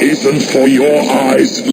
isn't for your eyes.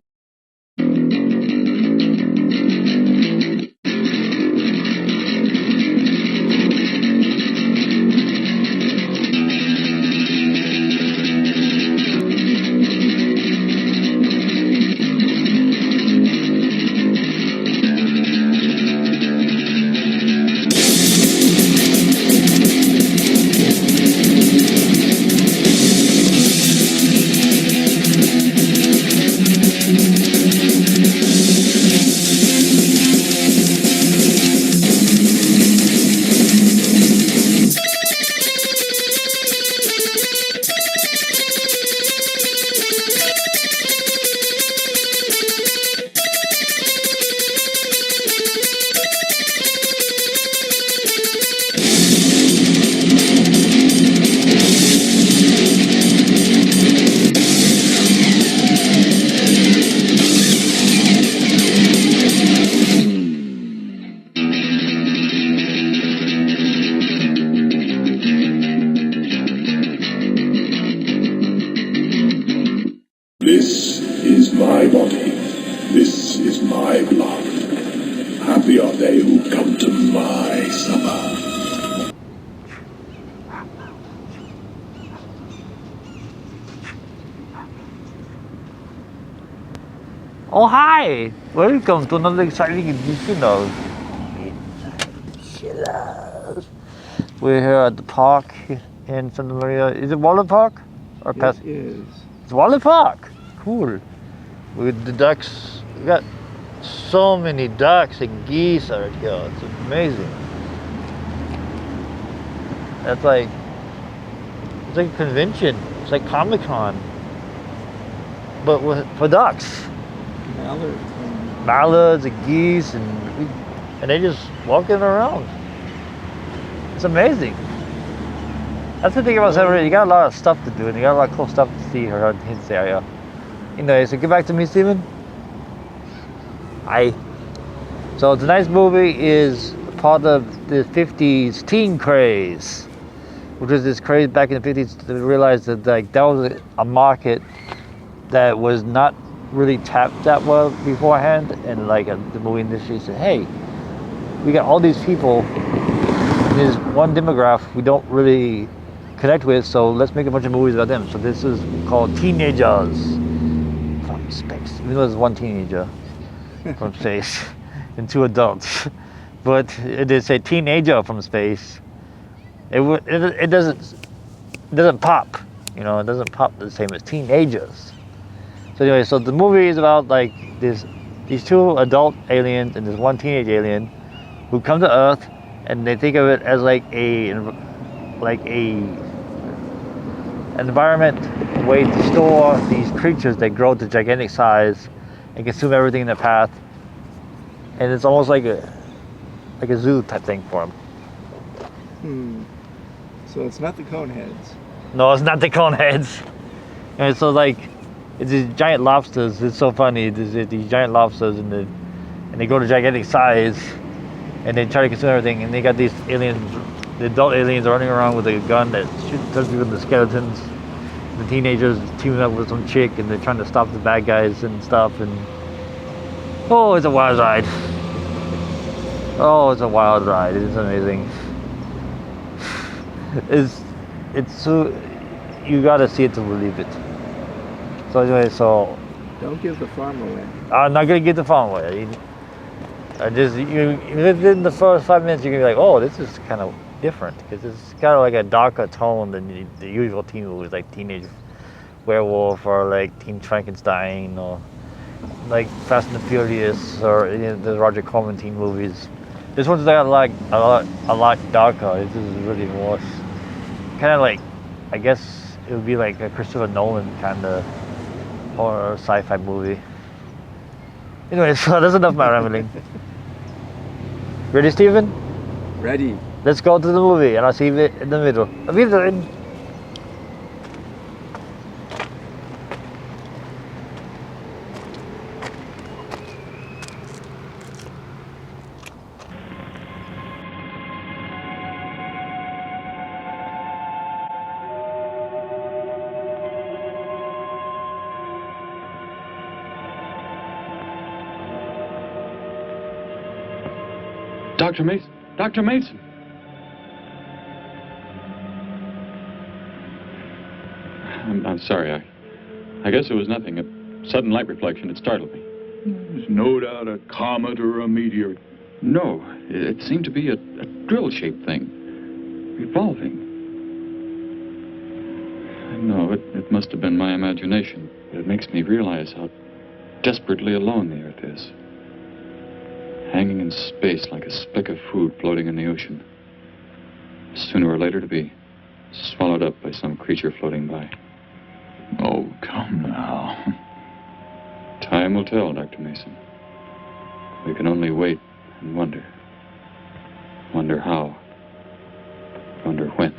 This is my body. This is my blood. Happy are they who come to my supper. Oh hi! Welcome to another exciting edition of Chillers. We're here at the park in Santa Maria. Is it Waller Park? Or It is. It's Waller Park. Cool. With the ducks. We got so many ducks and geese out here. It's amazing. That's like, it's like a convention. It's like Comic-Con. But for ducks. Mallards and geese and they just walking around. It's amazing. That's the thing about Santa Maria. You got a lot of stuff to do and you got a lot of cool stuff to see here in this area. Anyway, so get back to me, Steven. Hi. So tonight's movie is part of the 50s teen craze, which was this craze back in the 50s to realize that like that was a market that was not really tapped that well beforehand, and like the movie industry said, hey, we got all these people in this one demographic we don't really connect with, so let's make a bunch of movies about them. So this is called Teenagers from Space, even though there's one teenager from space and two adults, but it is a teenager from space. It doesn't pop, you know, it doesn't pop the same as teenagers. So anyway, so the movie is about like these two adult aliens and this one teenage alien who come to Earth, and they think of it as like an environment, a way to store these creatures that grow to gigantic size and consume everything in their path. And it's almost like a zoo type thing for them. So it's not the Coneheads. No, it's not the Coneheads. And so like, it's these giant lobsters. It's so funny. There's these giant lobsters and they grow to gigantic size and they try to consume everything. And they got these aliens, the adult aliens, running around with a gun that shoots people in the skeletons. The teenagers teaming up with some chick and they're trying to stop the bad guys and stuff. And oh, it's a wild ride. Oh, it's a wild ride. It's amazing. It's so, you gotta see it to believe it. So anyway, so don't give the farm away. I'm not gonna give the farm away. Within the first 5 minutes, you're gonna be like, oh, this is kind of different because it's kind of like a darker tone than the usual teen movies, like Teenage Werewolf or like Teen Frankenstein or like Fast and the Furious or the Roger Corman teen movies. This one's like a lot darker. This is really more kind of like, I guess it would be like a Christopher Nolan kind of horror sci-fi movie. Anyway, so that's enough of my rambling. Ready, Steven? Ready. Let's go to the movie and I'll see you in the middle. Auf Wiedersehen. Dr. Mason! Dr. Mason! I'm sorry. I guess it was nothing. A sudden light reflection. It startled me. There's no doubt a comet or a meteor. No, it seemed to be a drill-shaped thing. Revolving. No, it must have been my imagination. But it makes me realize how desperately alone the Earth is. Hanging in space like a speck of food floating in the ocean. Sooner or later to be swallowed up by some creature floating by. Oh, come now. Time will tell, Dr. Mason. We can only wait and wonder. Wonder how. Wonder when.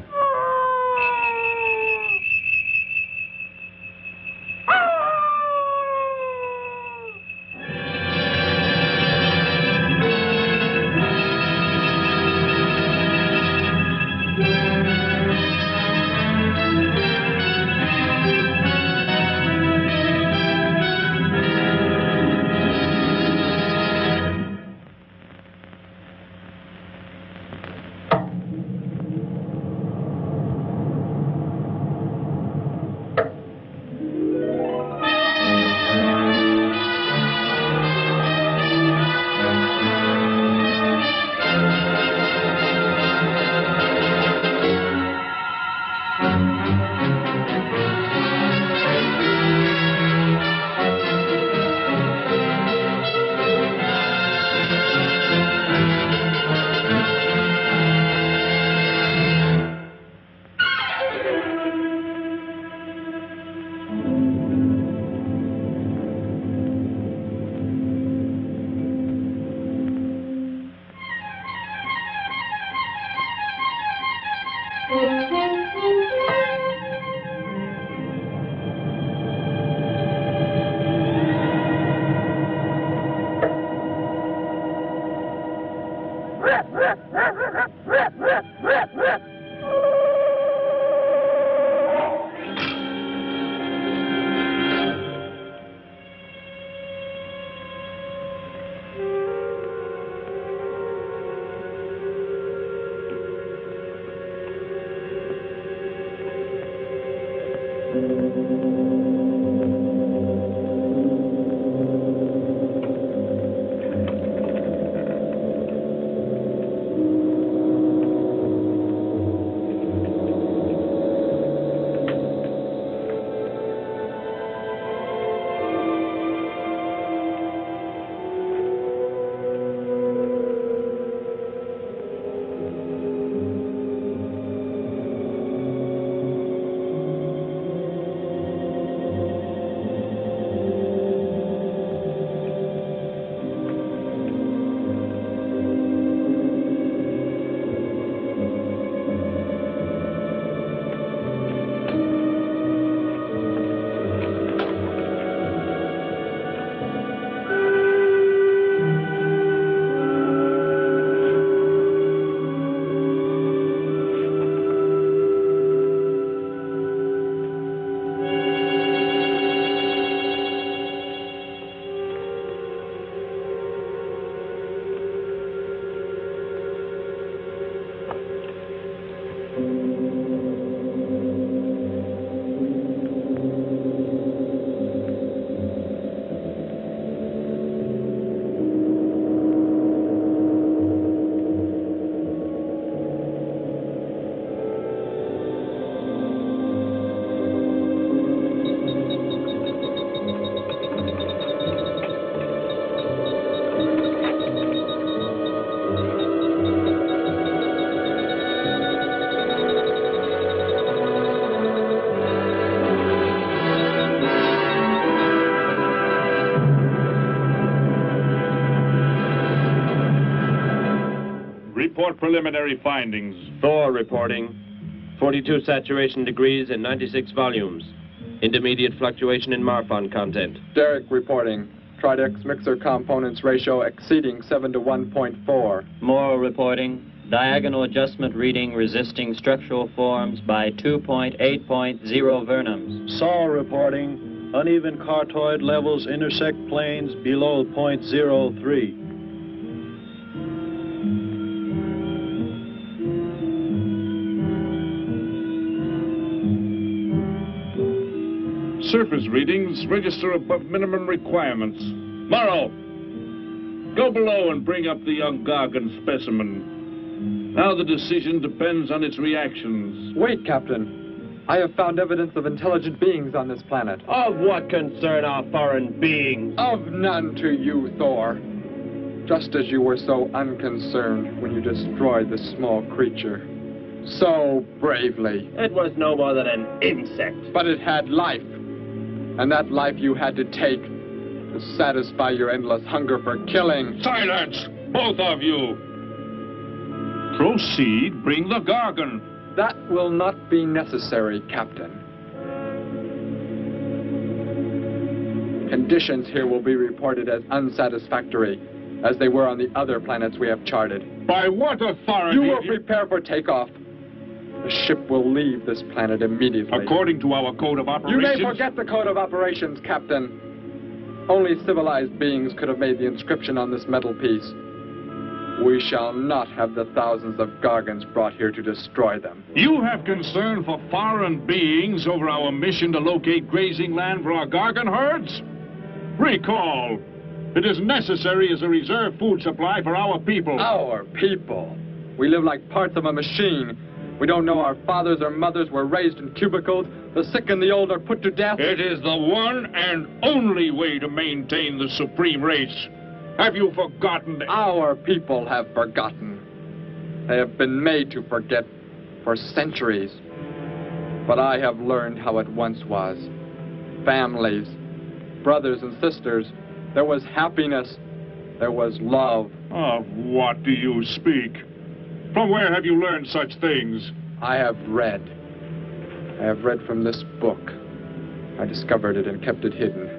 Report preliminary findings. Thor reporting. 42 saturation degrees and 96 volumes. Intermediate fluctuation in Marfan content. Derek reporting. Tridex mixer components ratio exceeding 7 to 1.4. Morrow reporting. Diagonal adjustment reading resisting structural forms by 2.8.0 vernums. Saul reporting. Uneven cartoid levels intersect planes below .03. surface readings register above minimum requirements. Morrow, go below and bring up the young Gargan specimen. Now the decision depends on its reactions. Wait, Captain. I have found evidence of intelligent beings on this planet. Of what concern are foreign beings? Of none to you, Thor. Just as you were so unconcerned when you destroyed the small creature. So bravely. It was no more than an insect. But it had life. And that life you had to take to satisfy your endless hunger for killing. Silence, both of you! Proceed, bring the Gargan. That will not be necessary, Captain. Conditions here will be reported as unsatisfactory, as they were on the other planets we have charted. By what authority? You will prepare for takeoff. The ship will leave this planet immediately. According to our code of operations... You may forget the code of operations, Captain. Only civilized beings could have made the inscription on this metal piece. We shall not have the thousands of Gargans brought here to destroy them. You have concern for foreign beings over our mission to locate grazing land for our Gargan herds? Recall, it is necessary as a reserve food supply for our people. Our people? We live like parts of a machine. We don't know our fathers or mothers were raised in cubicles. The sick and the old are put to death. It is the one and only way to maintain the supreme race. Have you forgotten? Our people have forgotten. They have been made to forget for centuries. But I have learned how it once was. Families, brothers and sisters. There was happiness. There was love. Of what do you speak? From where have you learned such things? I have read. I have read from this book. I discovered it and kept it hidden.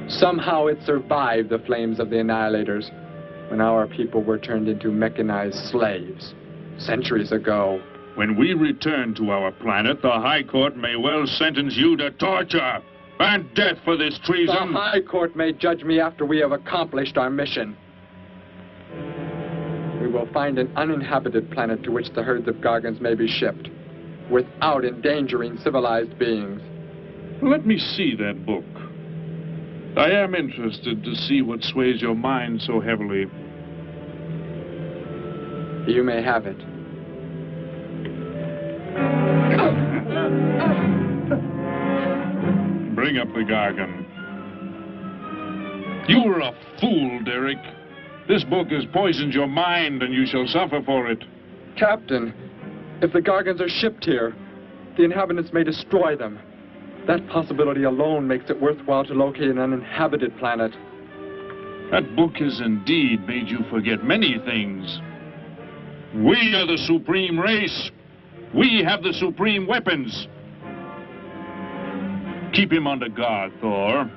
Somehow it survived the flames of the Annihilators when our people were turned into mechanized slaves centuries ago. When we return to our planet, the High Court may well sentence you to torture and death for this treason. The High Court may judge me after we have accomplished our mission. We will find an uninhabited planet to which the herds of Gargans may be shipped, without endangering civilized beings. Let me see that book. I am interested to see what sways your mind so heavily. You may have it. Bring up the Gargan. You were a fool, Derek. This book has poisoned your mind, and you shall suffer for it. Captain, if the Gargans are shipped here, the inhabitants may destroy them. That possibility alone makes it worthwhile to locate an uninhabited planet. That book has indeed made you forget many things. We are the supreme race. We have the supreme weapons. Keep him under guard, Thor.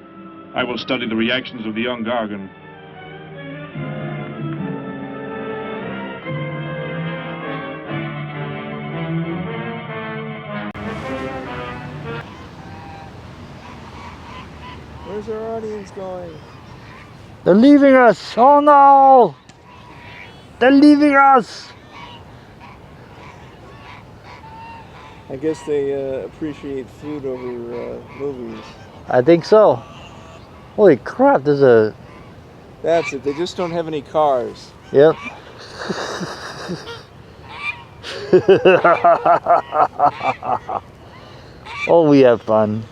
I will study the reactions of the young Gargan. Where's our audience going? They're leaving us! Oh no! They're leaving us! I guess they appreciate food over movies. I think so. Holy crap, there's a... That's it, they just don't have any cars. Yep. Oh, we have fun.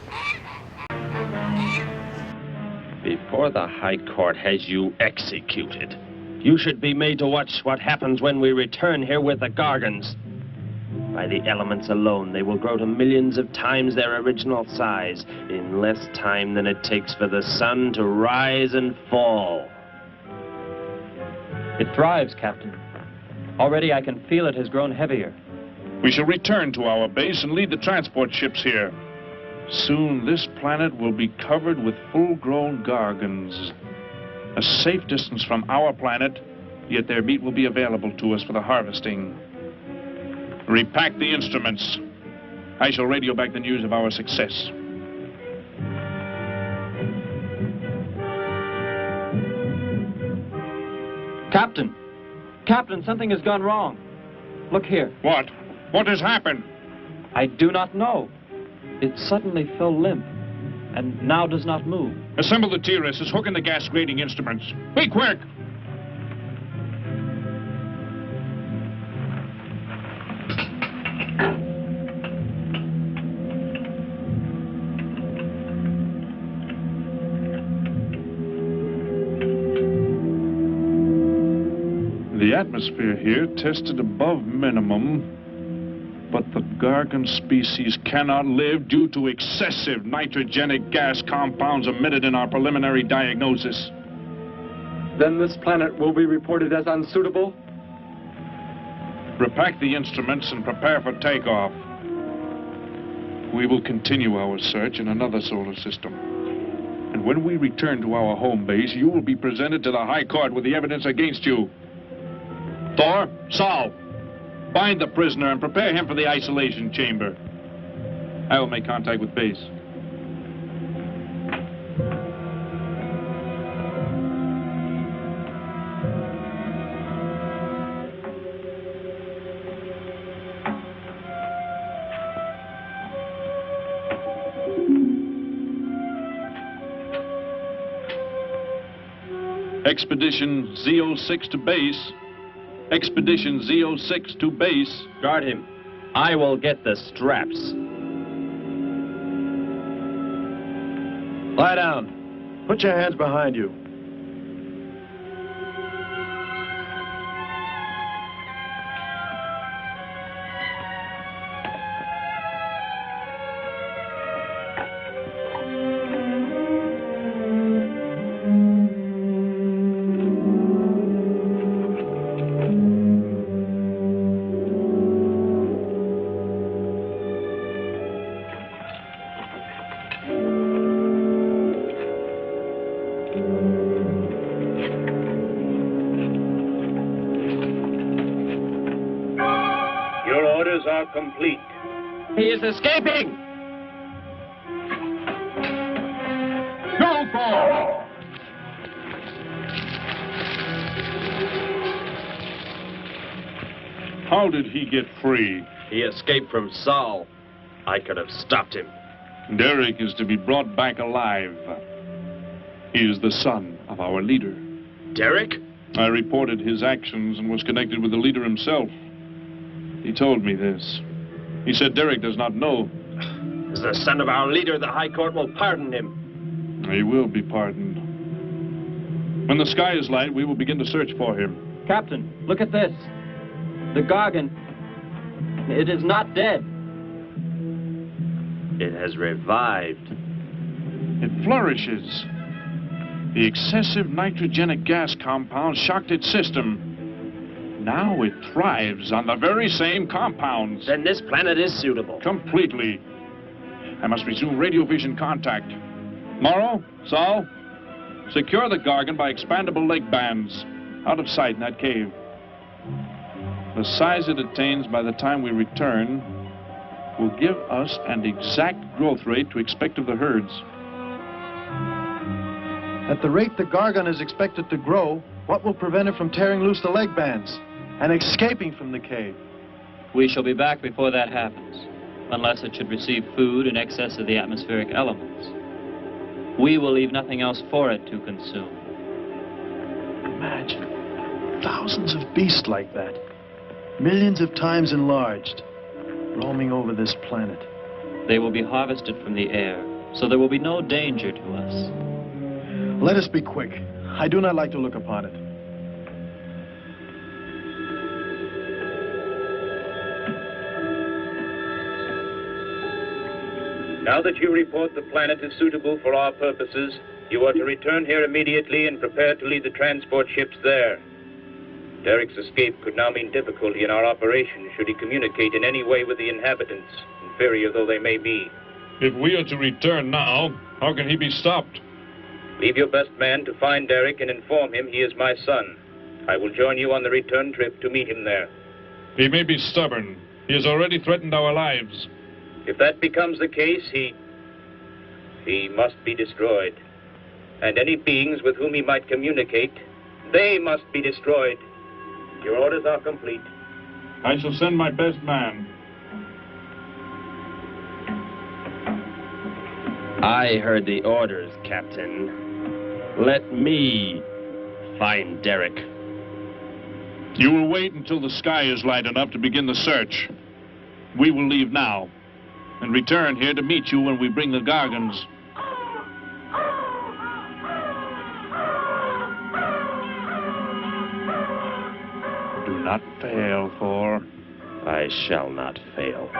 Before the High Court has you executed, you should be made to watch what happens when we return here with the Gargans. By the elements alone, they will grow to millions of times their original size in less time than it takes for the sun to rise and fall. It thrives, Captain. Already I can feel it has grown heavier. We shall return to our base and lead the transport ships here. Soon this planet will be covered with full-grown Gargans. A safe distance from our planet, yet their meat will be available to us for the harvesting. Repack the instruments. I shall radio back the news of our success. Captain! Captain, something has gone wrong. Look here. What? What has happened? I do not know. It suddenly fell limp and now does not move. Assemble the TRSs, hook in the gas grading instruments. Be quick! The atmosphere here tested above minimum, but the Gargan species cannot live due to excessive nitrogenic gas compounds emitted in our preliminary diagnosis. Then this planet will be reported as unsuitable? Repack the instruments and prepare for takeoff. We will continue our search in another solar system. And when we return to our home base, you will be presented to the High Court with the evidence against you. Thor, Saul, bind the prisoner and prepare him for the isolation chamber. I will make contact with base. Expedition Z06 to base. Expedition Z06 to base. Guard him. I will get the straps. Lie down. Put your hands behind you. Complete. He is escaping! Go, Thor! How did he get free? He escaped from Saul. I could have stopped him. Derek is to be brought back alive. He is the son of our leader. Derek? I reported his actions and was connected with the leader himself. He told me this. He said Derek does not know. As the son of our leader, the High Court will pardon him. He will be pardoned. When the sky is light, we will begin to search for him. Captain, look at this. The Gargan. It is not dead. It has revived. It flourishes. The excessive nitrogenic gas compound shocked its system. Now it thrives on the very same compounds. Then this planet is suitable. Completely. I must resume radio vision contact. Morrow, Saul, secure the Gargan by expandable leg bands. Out of sight in that cave. The size it attains by the time we return will give us an exact growth rate to expect of the herds. At the rate the Gargan is expected to grow, what will prevent it from tearing loose the leg bands and escaping from the cave? We shall be back before that happens, unless it should receive food in excess of the atmospheric elements. We will leave nothing else for it to consume. Imagine thousands of beasts like that, millions of times enlarged, roaming over this planet. They will be harvested from the air, so there will be no danger to us. Let us be quick. I do not like to look upon it. Now that you report the planet is suitable for our purposes, you are to return here immediately and prepare to lead the transport ships there. Derek's escape could now mean difficulty in our operation should he communicate in any way with the inhabitants, inferior though they may be. If we are to return now, how can he be stopped? Leave your best man to find Derek and inform him he is my son. I will join you on the return trip to meet him there. He may be stubborn. He has already threatened our lives. If that becomes the case, he must be destroyed. And any beings with whom he might communicate, they must be destroyed. Your orders are complete. I shall send my best man. I heard the orders, Captain. Let me find Derek. You will wait until the sky is light enough to begin the search. We will leave now and return here to meet you when we bring the Gargans. Do not fail, Thor. I shall not fail.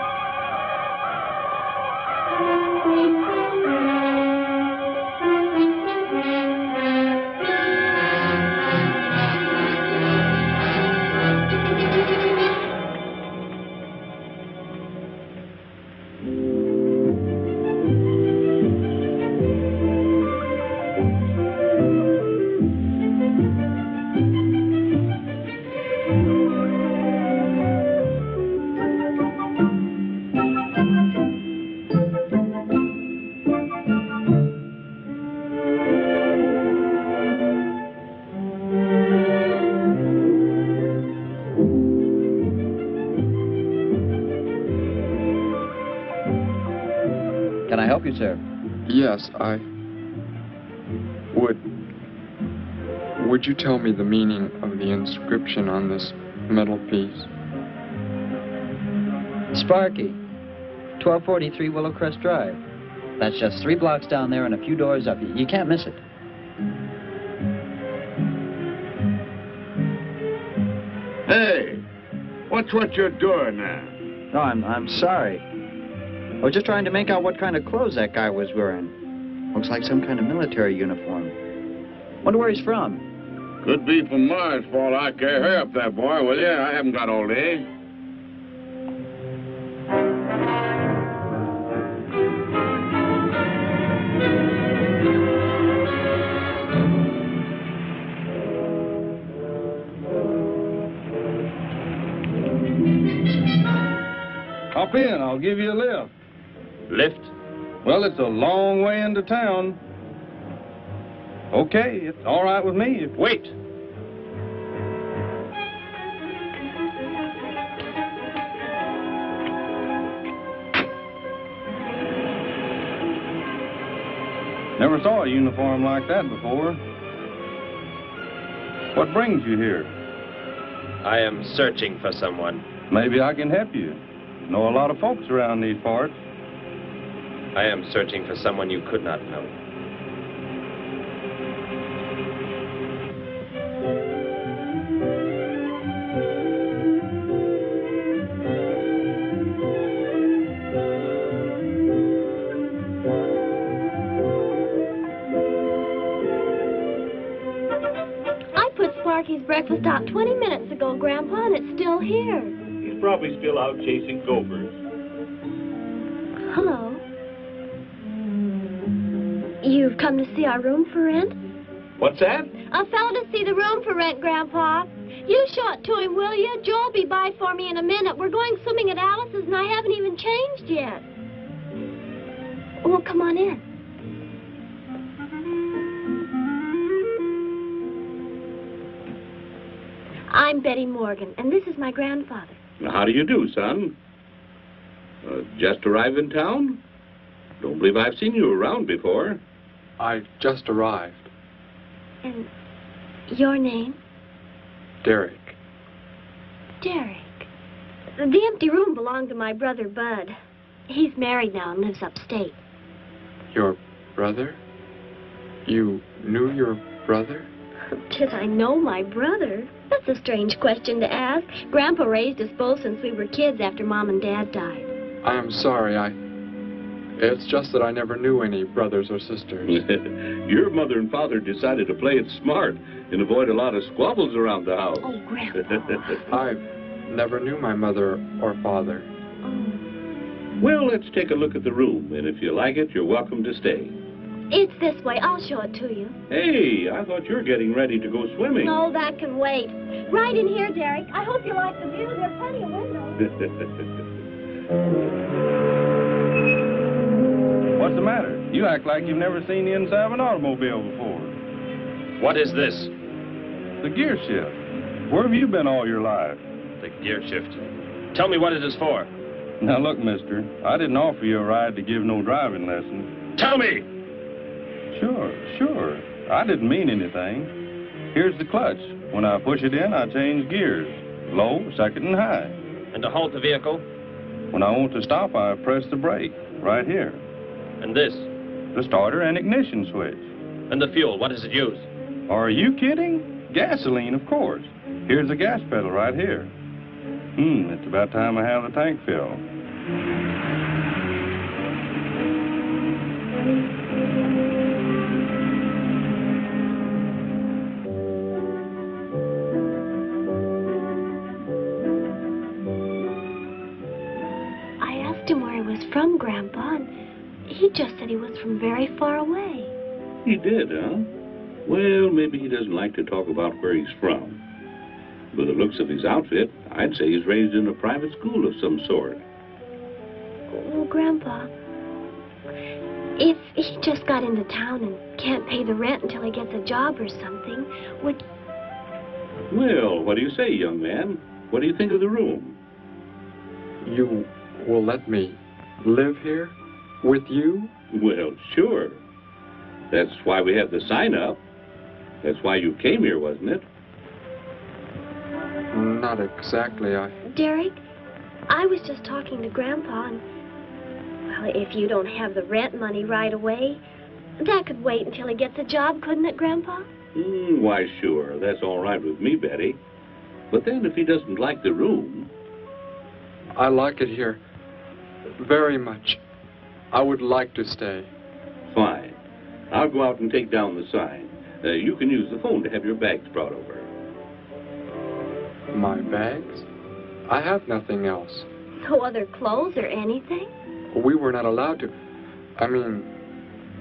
Can I help you, sir? Yes, Would you tell me the meaning of the inscription on this metal piece? Sparky, 1243 Willowcrest Drive. That's just 3 blocks down there and a few doors up. You can't miss it. Hey, what's what you're doing there? No, I'm sorry. I was just trying to make out what kind of clothes that guy was wearing. Looks like some kind of military uniform. Wonder where he's from. Could be from Mars, for all I care. Hurry up there, boy, will you? I haven't got all day. Hop in, I'll give you a lift. Lift? Well, it's a long way into town. Okay, it's all right with me. Wait! Never saw a uniform like that before. What brings you here? I am searching for someone. Maybe I can help you. Know a lot of folks around these parts. I am searching for someone you could not know. I put Sparky's breakfast out 20 minutes ago, Grandpa, and it's still here. He's probably still out chasing gophers. Hello. You've come to see our room for rent? What's that? A fellow to see the room for rent, Grandpa. You show it to him, will you? Joe'll be by for me in a minute. We're going swimming at Alice's, and I haven't even changed yet. Well, come on in. I'm Betty Morgan, and this is my grandfather. How do you do, son? Just arrived in town? Don't believe I've seen you around before. I just arrived. And your name? Derek. Derek. The empty room belonged to my brother, Bud. He's married now and lives upstate. Your brother? You knew your brother? Did I know my brother? That's a strange question to ask. Grandpa raised us both since we were kids after Mom and Dad died. I'm sorry, It's just that I never knew any brothers or sisters. Your mother and father decided to play it smart and avoid a lot of squabbles around the house. Oh, Grandpa. I never knew my mother or father. Well, let's take a look at the room, and if you like it, you're welcome to stay. It's this way. I'll show it to you. Hey, I thought you were getting ready to go swimming. No, that can wait. Right in here, Derek. I hope you like the view. There are plenty of windows. What's the matter? You act like you've never seen the inside of an automobile before. What is this? The gear shift. Where have you been all your life? The gear shift. Tell me what it is for. Now look, mister, I didn't offer you a ride to give no driving lesson. Tell me! Sure. I didn't mean anything. Here's the clutch. When I push it in, I change gears. Low, second, and high. And to halt the vehicle? When I want to stop, I press the brake, right here. And this? The starter and ignition switch. And the fuel, what does it use? Are you kidding? Gasoline, of course. Here's the gas pedal right here. It's about time I have the tank filled. I asked him where he was from, Grandpa, and he just said he was from very far away. He did, huh? Well, maybe he doesn't like to talk about where he's from. By the looks of his outfit, I'd say he's raised in a private school of some sort. Well, Grandpa, if he just got into town and can't pay the rent until he gets a job or something, would... Well, what do you say, young man? What do you think of the room? You will let me live here with you? Well, sure. That's why we have the sign up. That's why you came here, wasn't it? Not exactly, Derek, I was just talking to Grandpa, and... Well, if you don't have the rent money right away, that could wait until he gets a job, couldn't it, Grandpa? Why, sure. That's all right with me, Betty. But then if he doesn't like the room... I like it here very much. I would like to stay. Fine. I'll go out and take down the sign. You can use the phone to have your bags brought over. My bags? I have nothing else. No other clothes or anything? We were not allowed to. I mean,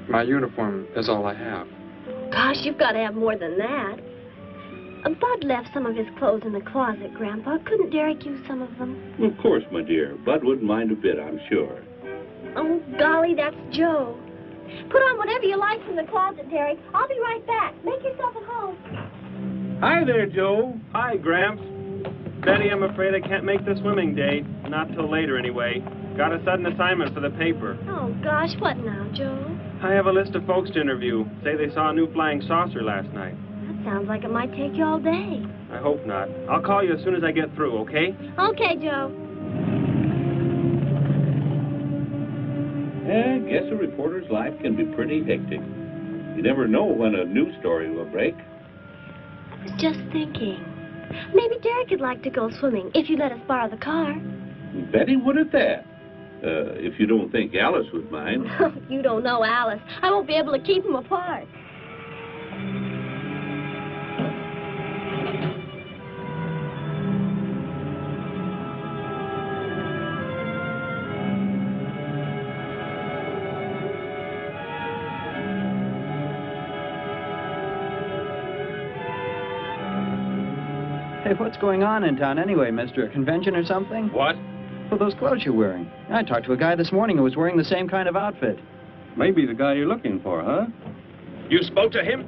my uniform is all I have. Gosh, you've got to have more than that. Bud left some of his clothes in the closet, Grandpa. Couldn't Derek use some of them? Of course, my dear. Bud wouldn't mind a bit, I'm sure. Oh, golly, that's Joe. Put on whatever you like from the closet, Derek. I'll be right back. Make yourself at home. Hi there, Joe. Hi, Gramps. Betty, I'm afraid I can't make the swimming date. Not till later, anyway. Got a sudden assignment for the paper. Oh, gosh, what now, Joe? I have a list of folks to interview. Say they saw a new flying saucer last night. That sounds like it might take you all day. I hope not. I'll call you as soon as I get through, okay? Okay, Joe. I guess a reporter's life can be pretty hectic. You never know when a news story will break. I was just thinking. Maybe Derek would like to go swimming if you let us borrow the car. Betty would at that. If you don't think Alice would mind. You don't know Alice. I won't be able to keep them apart. Hey, what's going on in town anyway, mister? A convention or something? What? Well, those clothes you're wearing. I talked to a guy this morning who was wearing the same kind of outfit. Maybe the guy you're looking for, huh? You spoke to him?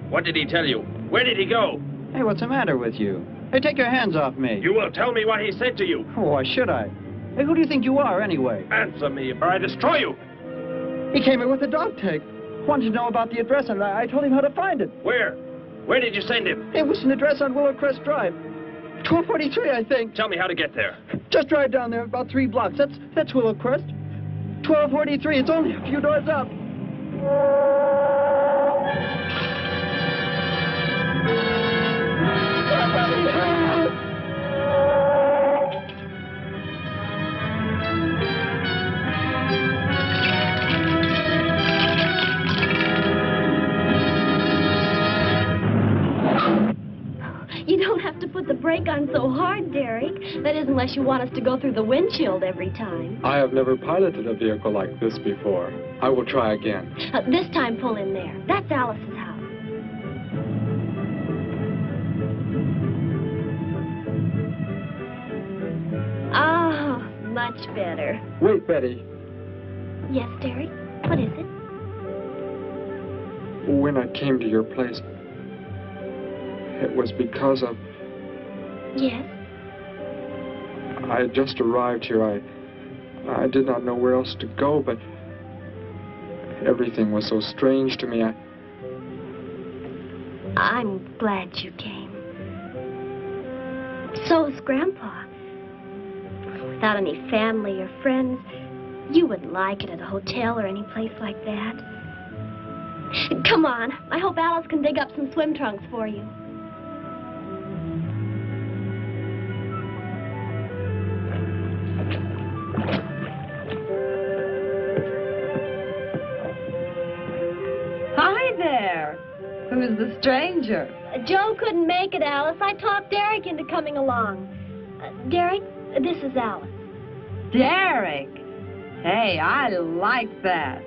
What did he tell you? Where did he go? Hey, what's the matter with you? Hey, take your hands off me. You will tell me what he said to you. Oh, why should I? Hey, who do you think you are, anyway? Answer me, or I destroy you. He came here with a dog tag. Wanted to know about the address, and I told him how to find it. Where? Where did you send him? It was an address on Willow Crest Drive. 1243, I think. Tell me how to get there. Just drive down there about 3 blocks. That's Willow Crest. 1243. It's only a few doors up. Somebody help! You don't have to put the brake on so hard, Derek. That is, unless you want us to go through the windshield every time. I have never piloted a vehicle like this before. I will try again. This time, pull in there. That's Alice's house. Oh, much better. Wait, Betty. Yes, Derek? What is it? When I came to your place, it was because of... Yes? I had just arrived here. I did not know where else to go, but Everything was so strange to me. I'm glad you came. So is Grandpa. Without any family or friends, you wouldn't like it at a hotel or any place like that. Come on. I hope Alice can dig up some swim trunks for you. Hi there. Who's the stranger? Joe couldn't make it, Alice. I talked Derek into coming along. Derek, this is Alice. Derek. Hey, I like that.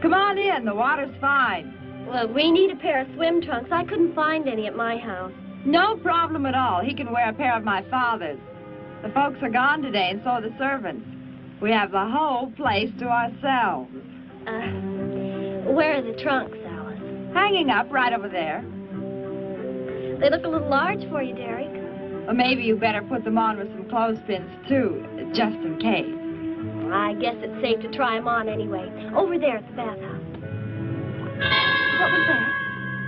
Come on in. The water's fine. Well, we need a pair of swim trunks. I couldn't find any at my house. No problem at all. He can wear a pair of my father's. The folks are gone today, and so are the servants. We have the whole place to ourselves. Where are the trunks, Alice? Hanging up right over there. They look a little large for you, Derek. Well, maybe you better put them on with some clothespins, too, just in case. I guess it's safe to try them on anyway. Over there at the bathhouse. What was that?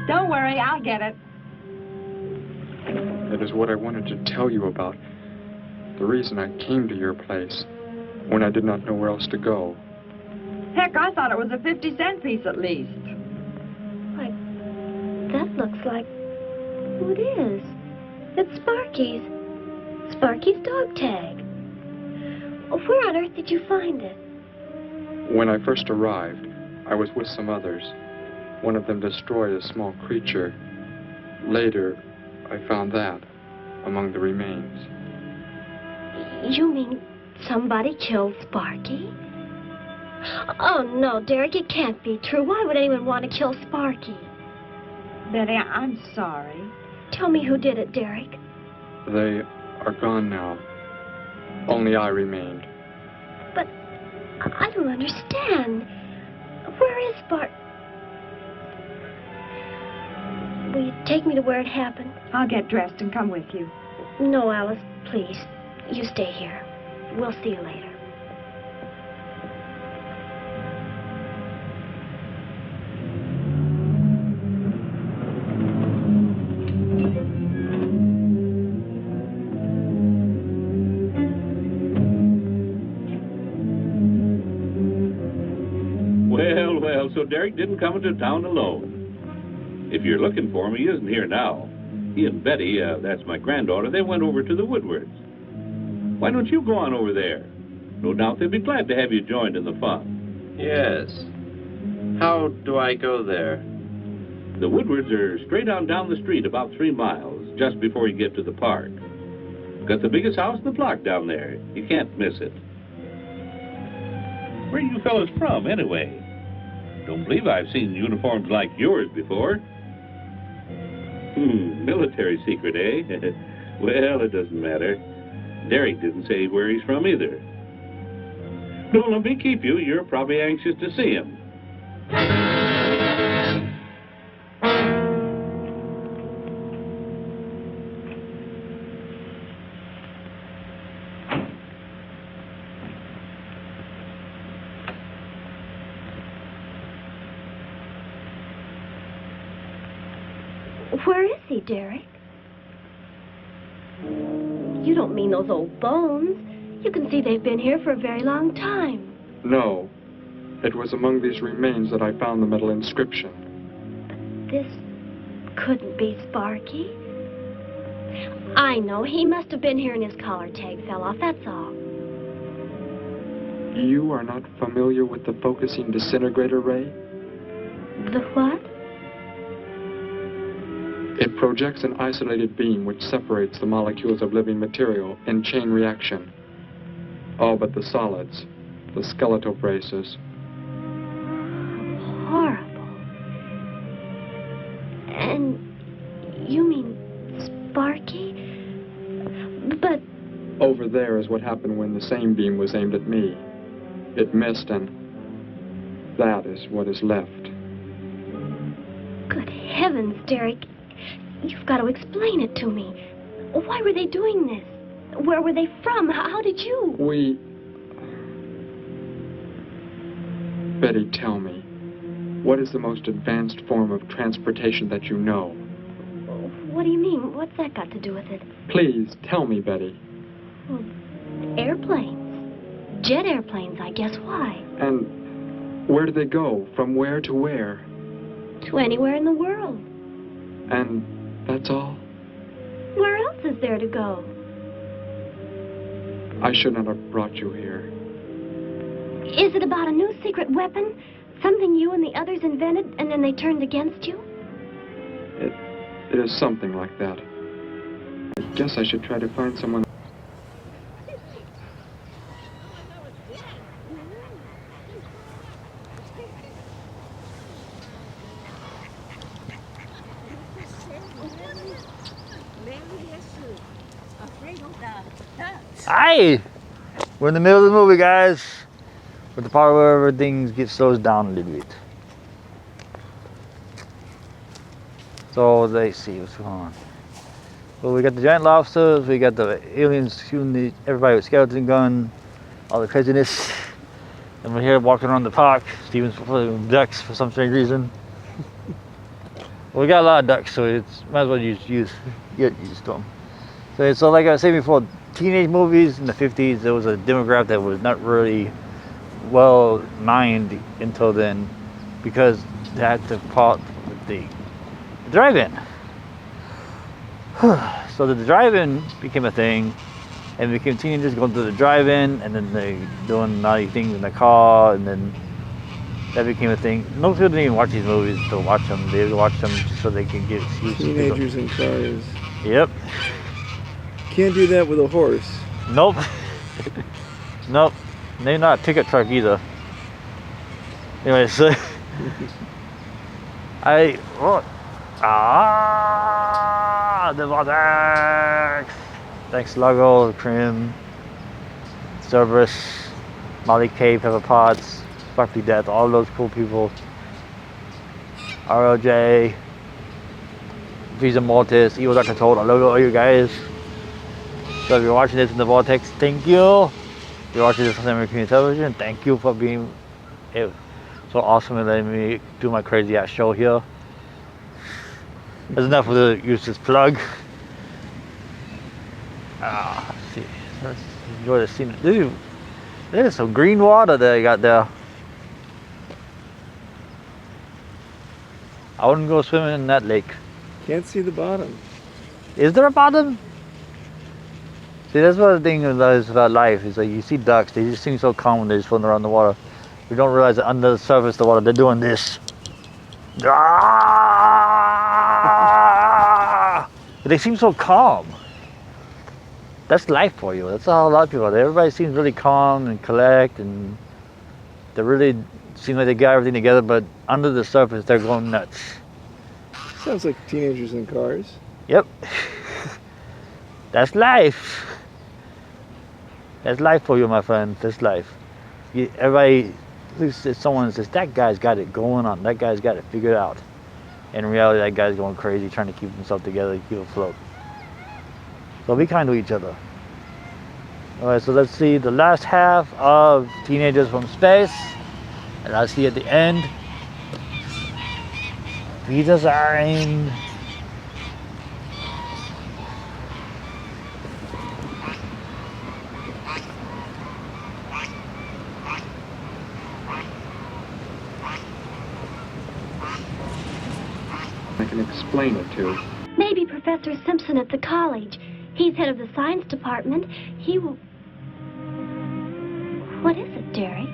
Don't worry, I'll get it. That is what I wanted to tell you about. The reason I came to your place when I did not know where else to go. Heck, I thought it was a 50-cent piece at least. Why, that looks like... Who it is? It's Sparky's. Sparky's dog tag. Where on earth did you find it? When I first arrived, I was with some others. One of them destroyed a small creature. Later, I found that among the remains. You mean somebody killed Sparky? Oh, no, Derek, it can't be true. Why would anyone want to kill Sparky? Betty, I'm sorry. Tell me who did it, Derek. They are gone now. Only I remained. But I don't understand. Where is Sparky? Will you take me to where it happened? I'll get dressed and come with you. No, Alice, please. You stay here. We'll see you later. Well, so Derek didn't come into town alone. If you're looking for him, he isn't here now. He and Betty, that's my granddaughter, they went over to the Woodwards. Why don't you go on over there? No doubt they'd be glad to have you joined in the fun. Yes. How do I go there? The Woodwards are straight on down the street about 3 miles, just before you get to the park. Got the biggest house in the block down there. You can't miss it. Where are you fellas from, anyway? Don't believe I've seen uniforms like yours before. Military secret, eh? Well, it doesn't matter. Derek didn't say where he's from either. Don't let me keep you. You're probably anxious to see him. Where is he, Derek? You don't mean those old bones. You can see they've been here for a very long time. No. It was among these remains that I found the metal inscription. But this couldn't be Sparky. I know. He must have been here and his collar tag fell off, that's all. You are not familiar with the focusing disintegrator ray? The what? It projects an isolated beam which separates the molecules of living material in chain reaction. All but the solids, the skeletal braces. Horrible. And you mean Sparky? But... Over there is what happened when the same beam was aimed at me. It missed, and that is what is left. Good heavens, Derek. You've got to explain it to me. Why were they doing this? Where were they from? How did you... Betty, tell me. What is the most advanced form of transportation that you know? What do you mean? What's that got to do with it? Please, tell me, Betty. Well, airplanes. Jet airplanes, I guess. Why? And where do they go? From where to where? To anywhere in the world. And that's all? Where else is there to go? I should not have brought you here. Is it about a new secret weapon? Something you and the others invented and then they turned against you? It is something like that. I guess I should try to find someone. Hi! We're in the middle of the movie, guys. With the part where everything slows down a little bit. So let's see what's going on. Well, we got the giant lobsters, we got the aliens shooting everybody with skeleton gun, all the craziness. And we're here walking around the park. Steven's playing ducks for some strange reason. Well, we got a lot of ducks, so it's might as well get used to them. So like I was saying before, teenage movies in the 50s, there was a demographic that was not really well mined until then, because they had to part with the drive-in. So the drive-in became a thing, and we continued just going to the drive-in, and then they doing naughty things in the car, and then that became a thing. Most people didn't even watch these movies to watch them. They would watch them just so they could get used to Teenagers in cars. Yep. Can't do that with a horse. Nope. Nope. They're not a ticket truck either. Anyway, so the vortex. Thanks, Luggle, Krim, Cerberus, Molly K, Pepper Potts, Sparkly Death, all those cool people. RLJ, Visa Mortis, Evil Dr. Toad, I love all you guys. So if you're watching this in the vortex, thank you. If you're watching this on American television, thank you for being so awesome and letting me do my crazy ass show here. That's enough of the useless plug. Let's see. Let's enjoy the scene. Dude, there's some green water that I got there. I wouldn't go swimming in that lake. Can't see the bottom. Is there a bottom? See, that's what the thing is about life. Is like you see ducks, they just seem so calm when they're just floating around the water. You don't realize that under the surface of the water, they're doing this. They seem so calm. That's life for you. That's how a lot of people are. Everybody seems really calm and collect, and they really seem like they got everything together, but under the surface, they're going nuts. Sounds like teenagers in cars. Yep. That's life. That's life for you, my friend. That's life. Everybody, at least if someone says, that guy's got it going on. That guy's got it figured out. In reality, that guy's going crazy, trying to keep himself together, keep afloat. So be kind to each other. Alright, so let's see the last half of Teenagers from Space. And I'll see you at the end. Wiedersehen. I can explain it to. Maybe Professor Simpson at the college. He's head of the science department. He will... What is it, Derek?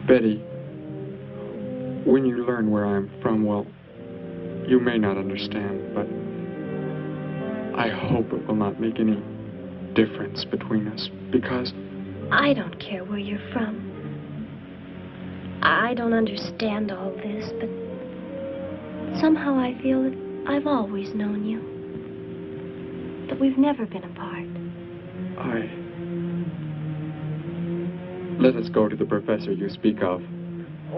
Betty, when you learn where I'm from, well, you may not understand, but I hope it will not make any difference between us, because... I don't care where you're from. I don't understand all this, but somehow I feel that I've always known you. But we've never been apart. Let us go to the professor you speak of.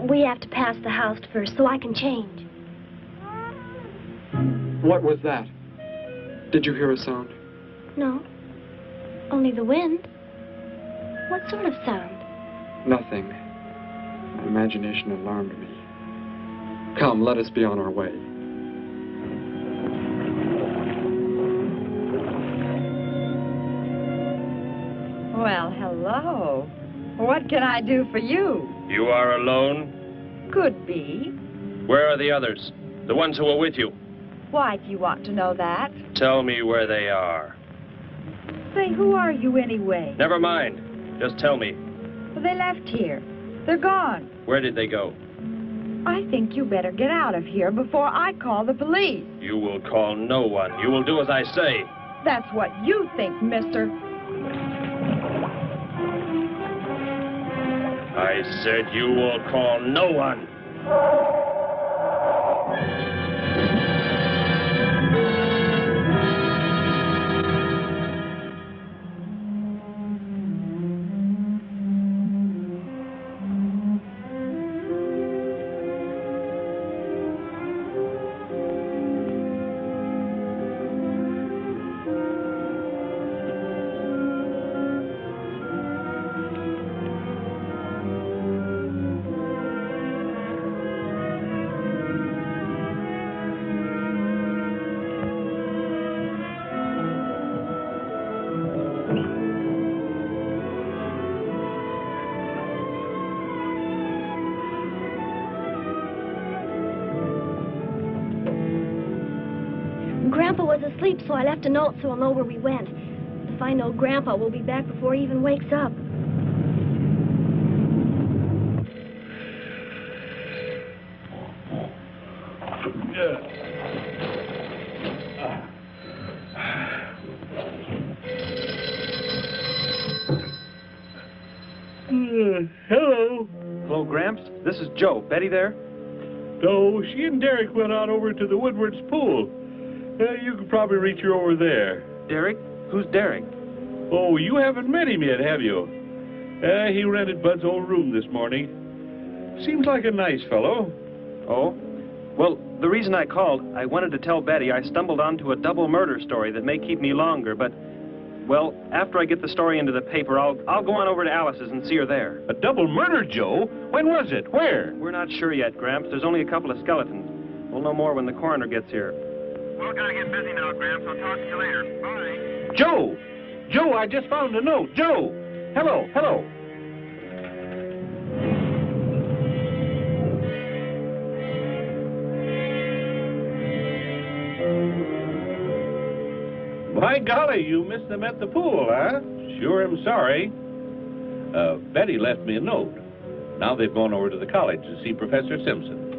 We have to pass the house first so I can change. What was that? Did you hear a sound? No. Only the wind. What sort of sound? Nothing. imagination alarmed me. Come, let us be on our way. Well, hello. What can I do for you? You are alone? Could be. Where are the others? The ones who were with you? Why do you want to know that? Tell me where they are. Say, who are you anyway? Never mind. Just tell me. Well, they left here. They're gone. Where did they go? I think you better get out of here before I call the police. You will call no one. You will do as I say. That's what you think, mister. I said you will call no one. Grandpa was asleep, so I left a note so he'll know where we went. If I know Grandpa, we'll be back before he even wakes up. Hello. Hello, Gramps. This is Joe. Betty there? No, she and Derek went out over to the Woodward's pool. You could probably reach her over there. Derek? Who's Derek? Oh, you haven't met him yet, have you? He rented Bud's old room this morning. Seems like a nice fellow. Oh? Well, the reason I called, I wanted to tell Betty I stumbled onto a double murder story that may keep me longer, but, well, after I get the story into the paper, I'll go on over to Alice's and see her there. A double murder, Joe? When was it? Where? We're not sure yet, Gramps. There's only a couple of skeletons. We'll know more when the coroner gets here. Well, gotta get busy now, Gramps. I'll talk to you later. Bye. Joe! Joe, I just found a note. Joe! Hello, hello. By golly, you missed them at the pool, huh? Sure am sorry. Betty left me a note. Now they've gone over to the college to see Professor Simpson.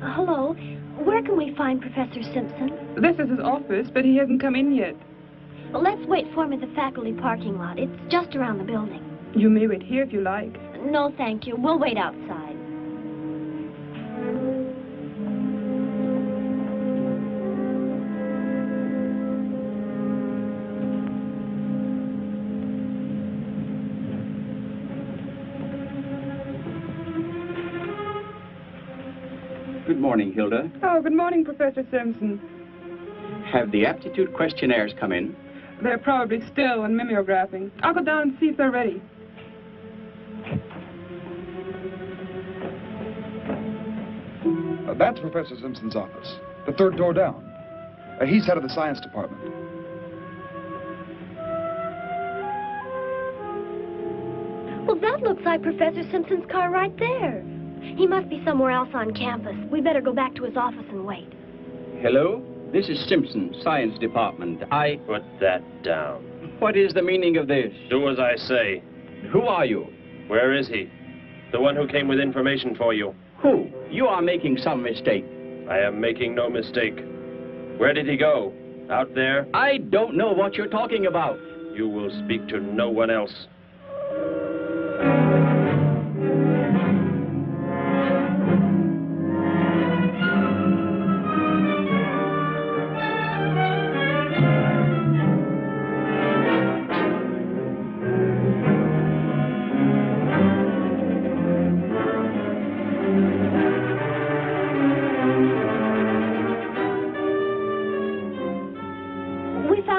Hello. Where can we find Professor Simpson? This is his office, but he hasn't come in yet. Well, let's wait for him at the faculty parking lot. It's just around the building. You may wait here if you like. No, thank you. We'll wait outside. Good morning, Hilda. Oh, good morning, Professor Simpson. Have the aptitude questionnaires come in? They're probably still in mimeographing. I'll go down and see if they're ready. That's Professor Simpson's office. The third door down. He's head of the science department. Well, that looks like Professor Simpson's car right there. He must be somewhere else on campus. We better go back to his office and wait. Hello? This is Simpson, science department. Put that down. What is the meaning of this? Do as I say. Who are you? Where is he? The one who came with information for you. Who? You are making some mistake. I am making no mistake. Where did he go? Out there? I don't know what you're talking about. You will speak to no one else.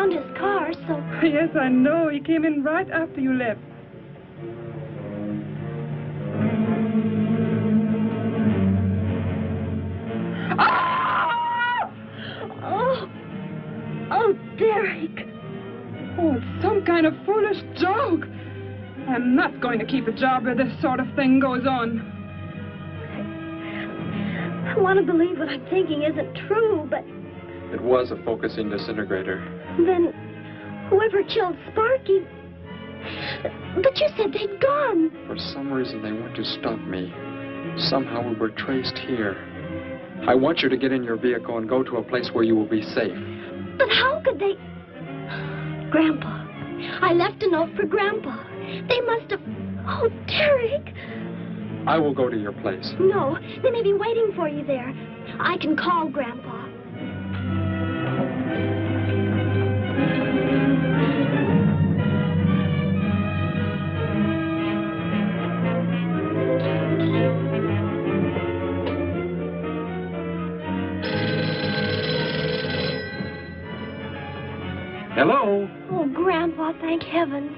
found his car, so... Yes, I know. He came in right after you left. Ah! Oh, Derek. Oh, it's some kind of foolish joke. I'm not going to keep a job where this sort of thing goes on. I want to believe what I'm thinking isn't true, but It was a focusing disintegrator. then whoever killed Sparky... But you said they'd gone. For some reason, they went to stop me. Somehow we were traced here. I want you to get in your vehicle and go to a place where you will be safe. But how could they... Grandpa. I left a note for Grandpa. They must have... Oh, Derek. I will go to your place. No, they may be waiting for you there. I can call Grandpa. Hello? Oh, Grandpa, thank heavens.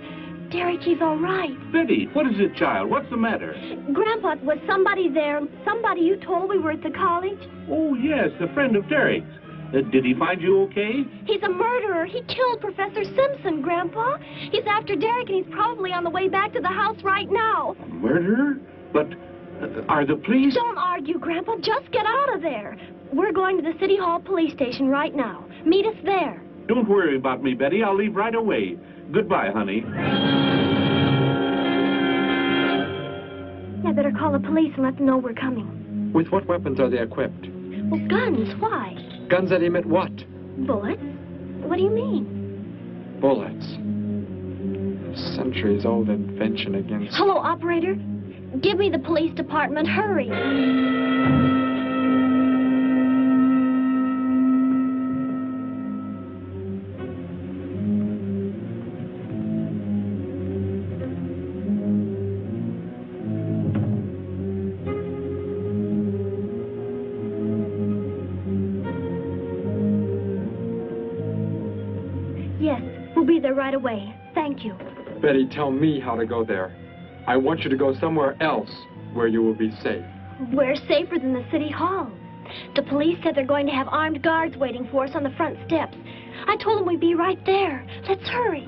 Derek, he's all right. Betty, what is it, child? What's the matter? Grandpa, was somebody there? Somebody you told we were at the college? Oh, yes, a friend of Derek's. Did he find you okay? He's a murderer. He killed Professor Simpson, Grandpa. He's after Derek, and he's probably on the way back to the house right now. Murderer? But are the police... Don't argue, Grandpa. Just get out of there. We're going to the City Hall police station right now. Meet us there. Don't worry about me, Betty. I'll leave right away. Goodbye, honey. I better call the police and let them know we're coming. With what weapons are they equipped? Well, guns. Why? Guns that emit what? Bullets? What do you mean? Bullets. A centuries-old invention against... Hello, operator. Give me the police department. Hurry. Yes, we'll be there right away. Thank you. Betty, tell me how to go there. I want you to go somewhere else where you will be safe. We're safer than the City Hall. The police said they're going to have armed guards waiting for us on the front steps. I told them we'd be right there. Let's hurry.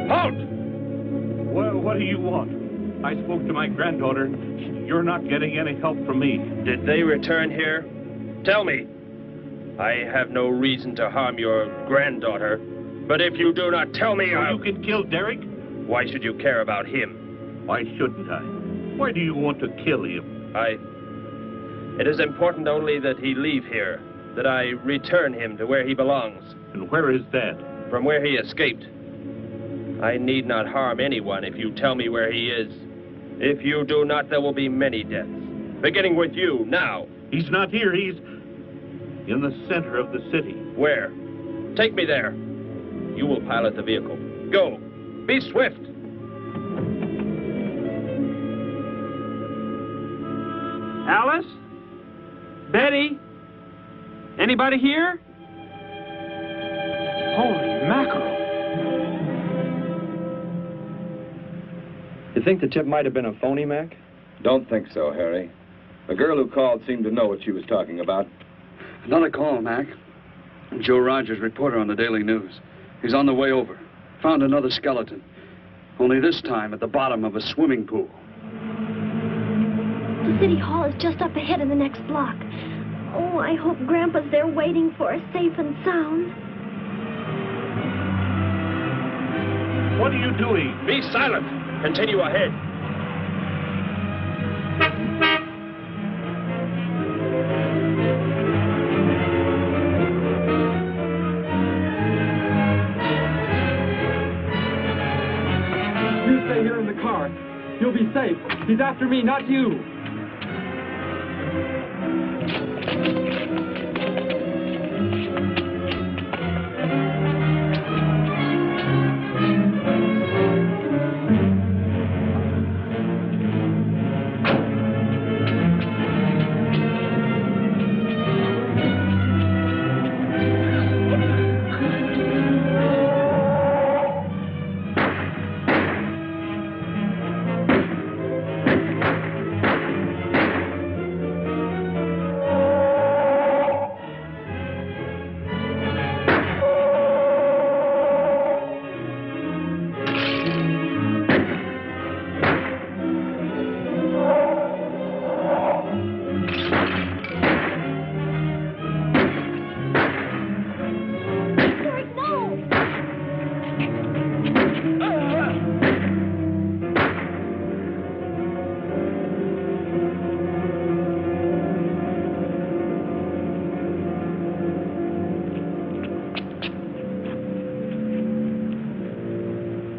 Halt! Well, what do you want? I spoke to my granddaughter. You're not getting any help from me. Did they return here? Tell me. I have no reason to harm your granddaughter, but if you do not tell me, You can kill Derek? Why should you care about him? Why shouldn't I? Why do you want to kill him? It is important only that he leave here, that I return him to where he belongs. And where is that? From where he escaped. I need not harm anyone if you tell me where he is. If you do not, there will be many deaths. Beginning with you, now. He's not here. He's in the center of the city. Where? Take me there. You will pilot the vehicle. Go. Be swift. Alice? Betty? Anybody here? Holy mackerel. You think the tip might have been a phony, Mac? Don't think so, Harry. The girl who called seemed to know what she was talking about. Another call, Mac. Joe Rogers, reporter on the Daily News. He's on the way over. Found another skeleton. Only this time at the bottom of a swimming pool. The City Hall is just up ahead in the next block. Oh, I hope Grandpa's there waiting for us, safe and sound. What are you doing? Be silent. Continue ahead. You stay here in the car. You'll be safe. He's after me, not you.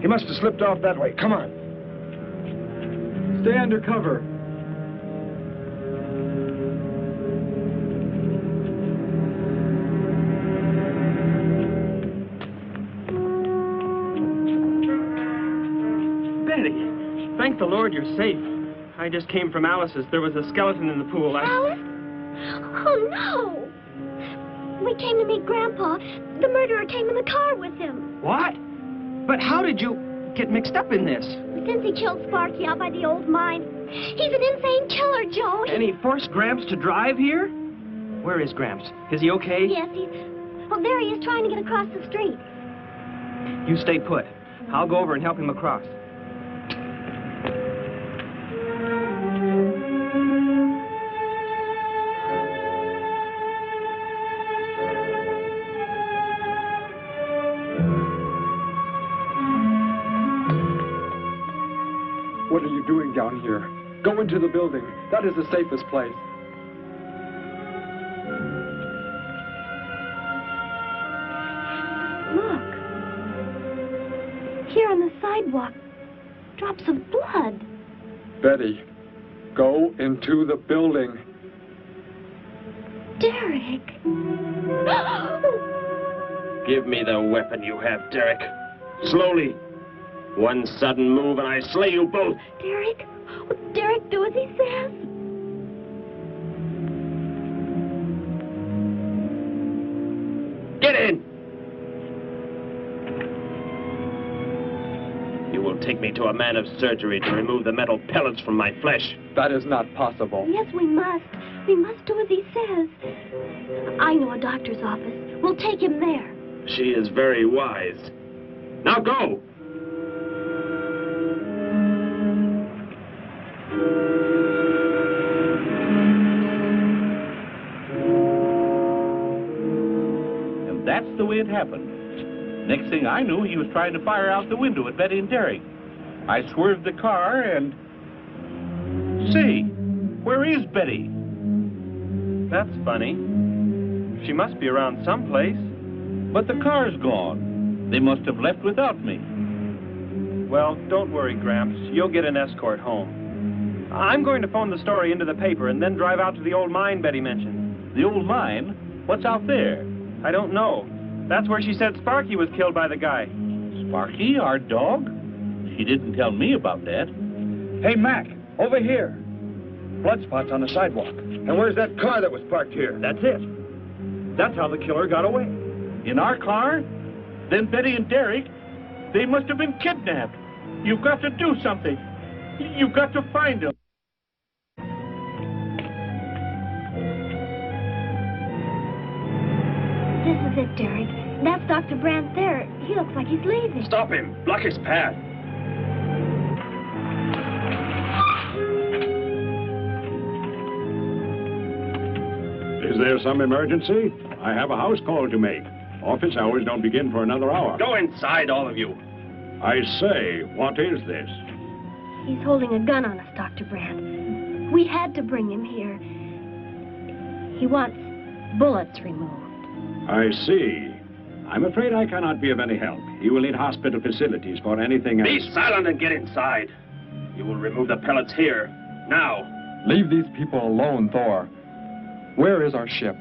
He must have slipped off that way. Come on. Stay under cover. Betty, thank the Lord you're safe. I just came from Alice's. There was a skeleton in the pool. Alice? Oh, no. We came to meet Grandpa. The murderer came in the car with him. What? But how did you get mixed up in this? Since he killed Sparky out by the old mine. He's an insane killer, Joe. And he forced Gramps to drive here? Where is Gramps? Is he okay? Yes, he's... Well, there he is trying to get across the street. You stay put. I'll go over and help him across. What are you doing down here? Go into the building. That is the safest place. Look. Here on the sidewalk. Drops of blood. Betty, go into the building. Derek. Give me the weapon you have, Derek. Slowly. One sudden move and I slay you both. Derek? Will Derek do as he says? Get in! You will take me to a man of surgery to remove the metal pellets from my flesh. That is not possible. Yes, we must. We must do as he says. I know a doctor's office. We'll take him there. She is very wise. Now go! And that's the way it happened. Next thing I knew, he was trying to fire out the window at Betty and Derek. I swerved the car and... Say, where is Betty? That's funny. She must be around someplace. But the car's gone. They must have left without me. Well, don't worry, Gramps. You'll get an escort home. I'm going to phone the story into the paper and then drive out to the old mine Betty mentioned. The old mine? What's out there? I don't know. That's where she said Sparky was killed by the guy. Sparky, our dog? She didn't tell me about that. Hey, Mac, over here. Blood spots on the sidewalk. And where's that car that was parked here? That's it. That's how the killer got away. In our car? Then Betty and Derek, they must have been kidnapped. You've got to do something. You've got to find them. This is it, Derek. That's Dr. Brandt there. He looks like he's leaving. Stop him! Block his path! Is there some emergency? I have a house call to make. Office hours don't begin for another hour. Go inside, all of you. I say, what is this? He's holding a gun on us, Dr. Brandt. We had to bring him here. He wants bullets removed. I see. I'm afraid I cannot be of any help. You will need hospital facilities for anything else. Be silent and get inside. You will remove the pellets here, now. Leave these people alone, Thor. Where is our ship?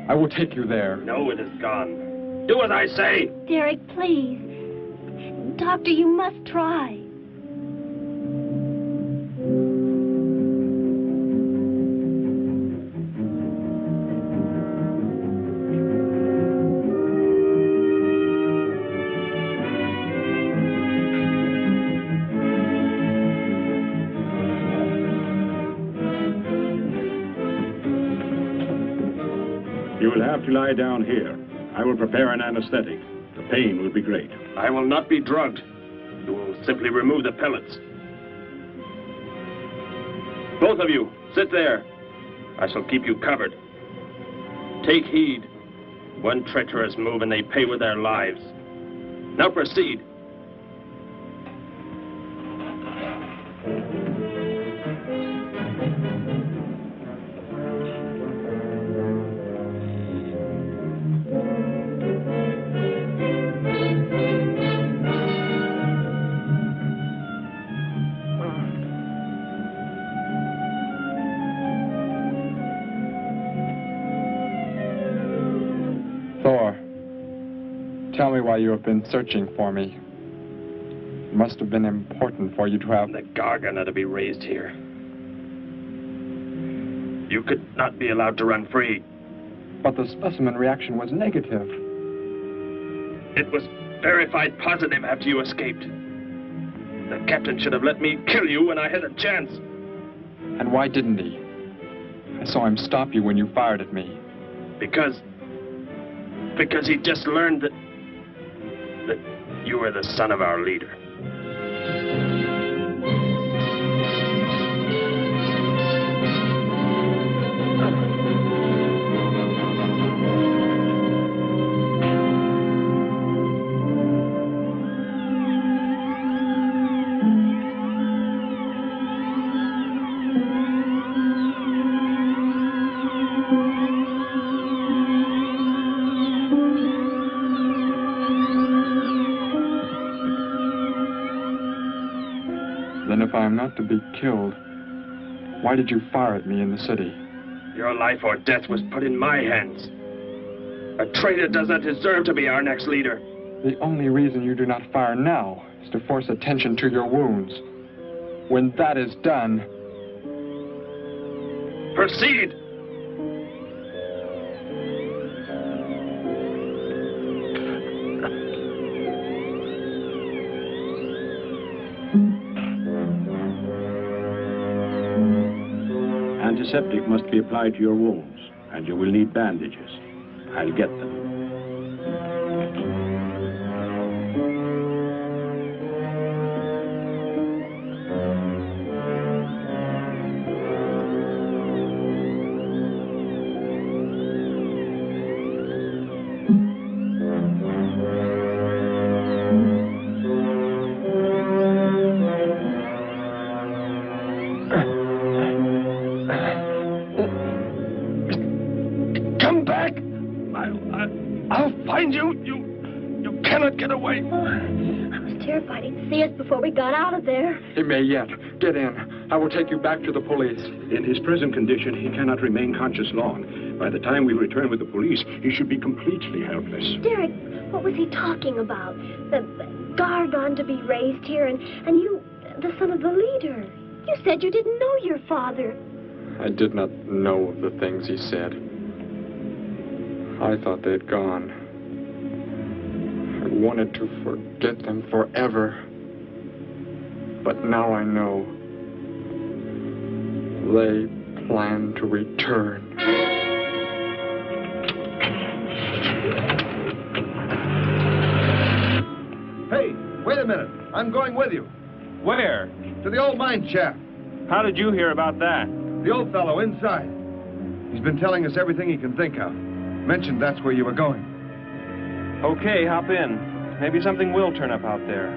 I will take you there. No, it is gone. Do as I say. Derek, please. Doctor, you must try. You will have to lie down here. I will prepare an anesthetic. The pain will be great. I will not be drugged. You will simply remove the pellets. Both of you, sit there. I shall keep you covered. Take heed. One treacherous move and they pay with their lives. Now proceed. me why you have been searching for me. It must have been important for you to have... The Gargan are to be raised here. You could not be allowed to run free. But the specimen reaction was negative. It was verified positive after you escaped. The captain should have let me kill you when I had a chance. And why didn't he? I saw him stop you when you fired at me. Because he just learned that you were the son of our leader. Then if I am not to be killed, why did you fire at me in the city? Your life or death was put in my hands. A traitor does not deserve to be our next leader. The only reason you do not fire now is to force attention to your wounds. When that is done... Proceed! Antiseptic must be applied to your wounds, and you will need bandages. I'll get them. I'll find you. You cannot get away. I was terrified he'd see us before we got out of there. He may yet. Get in. I will take you back to the police. In his present condition, he cannot remain conscious long. By the time we return with the police, he should be completely helpless. Derek, what was he talking about? The Gargon to be raised here, and you, the son of the leader. You said you didn't know your father. I did not know the things he said. I thought they'd gone. I wanted to forget them forever. But now I know. They plan to return. Hey, wait a minute. I'm going with you. Where? To the old mine shaft. How did you hear about that? The old fellow inside. He's been telling us everything he can think of. Mentioned that's where you were going. Okay, hop in. Maybe something will turn up out there.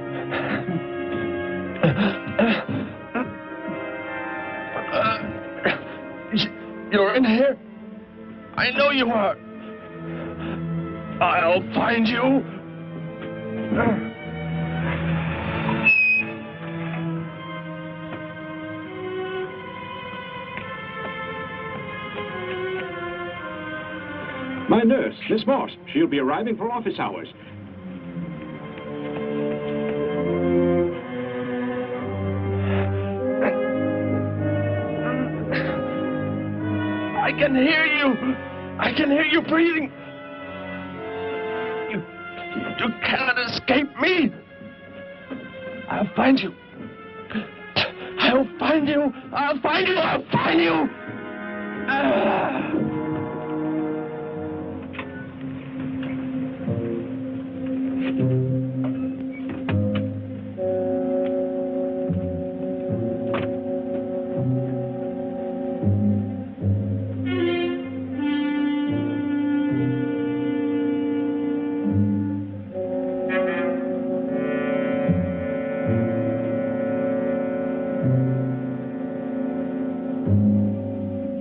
You're in here? I know you are. I'll find you. My nurse, Miss Morse. She'll be arriving for office hours. I can hear you. I can hear you breathing. You cannot escape me. I'll find you. I'll find you. I'll find you. I'll find you.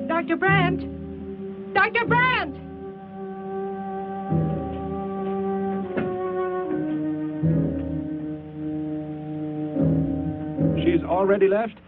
Dr. Brandt! Dr. Brandt! She's already left?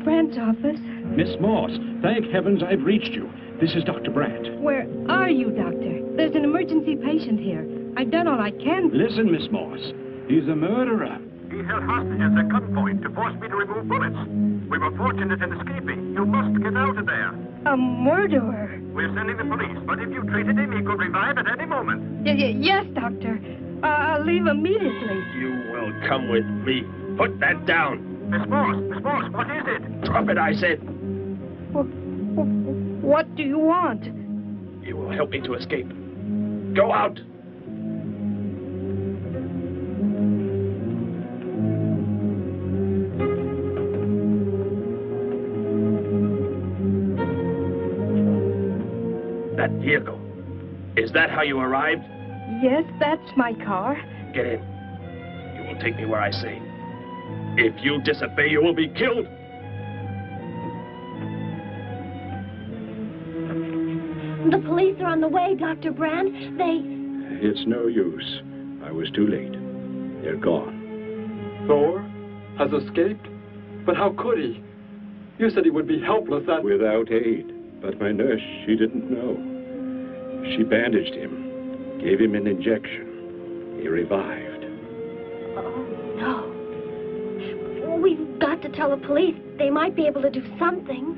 Brandt's office. Miss Moss, thank heavens I've reached you. This is Dr. Brandt. Where are you, Doctor? There's an emergency patient here. I've done all I can. Listen, Miss Moss. He's a murderer. He held hostages at gunpoint to force me to remove bullets. We were fortunate in escaping. You must get out of there. A murderer? We're sending the police, but if you treated him, he could revive at any moment. Yes, Doctor. I'll leave immediately. You will come with me. Put that down. Miss Morse, what is it? Drop it, I said. What do you want? You will help me to escape. Go out. That vehicle. Is that how you arrived? Yes, that's my car. Get in. You will take me where I say. If you disobey, you will be killed. The police are on the way, Dr. Brandt. It's no use. I was too late. They're gone. Thor has escaped? But how could he? You said he would be helpless Without aid. But my nurse, she didn't know. She bandaged him, gave him an injection. He revived. Oh, no. We've got to tell the police. They might be able to do something.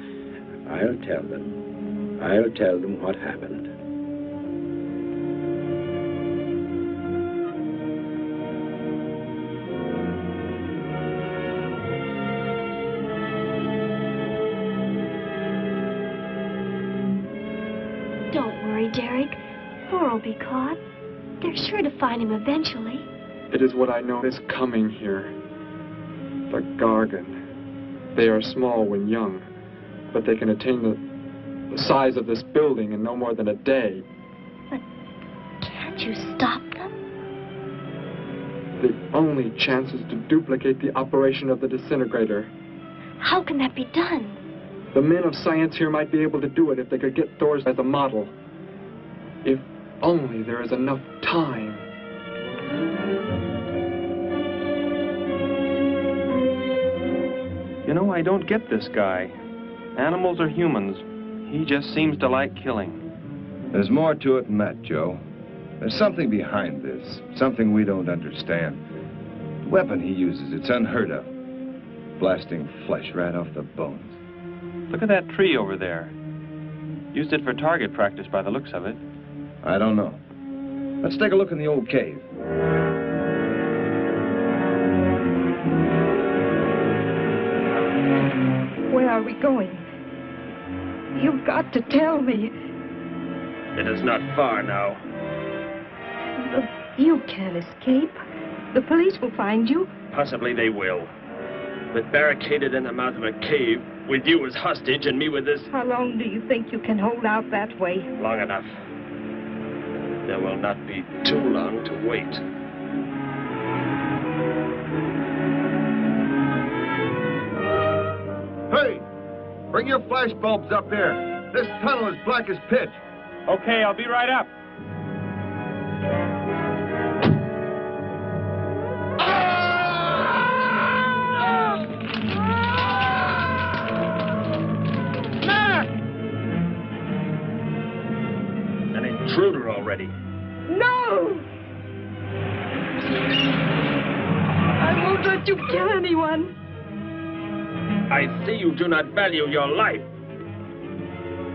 I'll tell them. I'll tell them what happened. Don't worry, Derek. Thor will be caught. They're sure to find him eventually. It is what I know is coming here. The Gargan. They are small when young, but they can attain the size of this building in no more than a day. But can't you stop them? The only chance is to duplicate the operation of the disintegrator. How can that be done? The men of science here might be able to do it if they could get Thor as a model. If only there is enough time. You know, I don't get this guy. Animals are humans. He just seems to like killing. There's more to it than that, Joe. There's something behind this, something we don't understand. The weapon he uses, it's unheard of. Blasting flesh right off the bones. Look at that tree over there. Used it for target practice by the looks of it. I don't know. Let's take a look in the old cave. Where are we going? You've got to tell me. It is not far now. You can't escape. The police will find you. Possibly they will. But barricaded in the mouth of a cave, with you as hostage and me with this... How long do you think you can hold out that way? Long enough. There will not be too long to wait. Hey! Bring your flash bulbs up here. This tunnel is black as pitch. Okay, I'll be right up. An intruder already. No! I won't let you kill anyone. I see you do not value your life.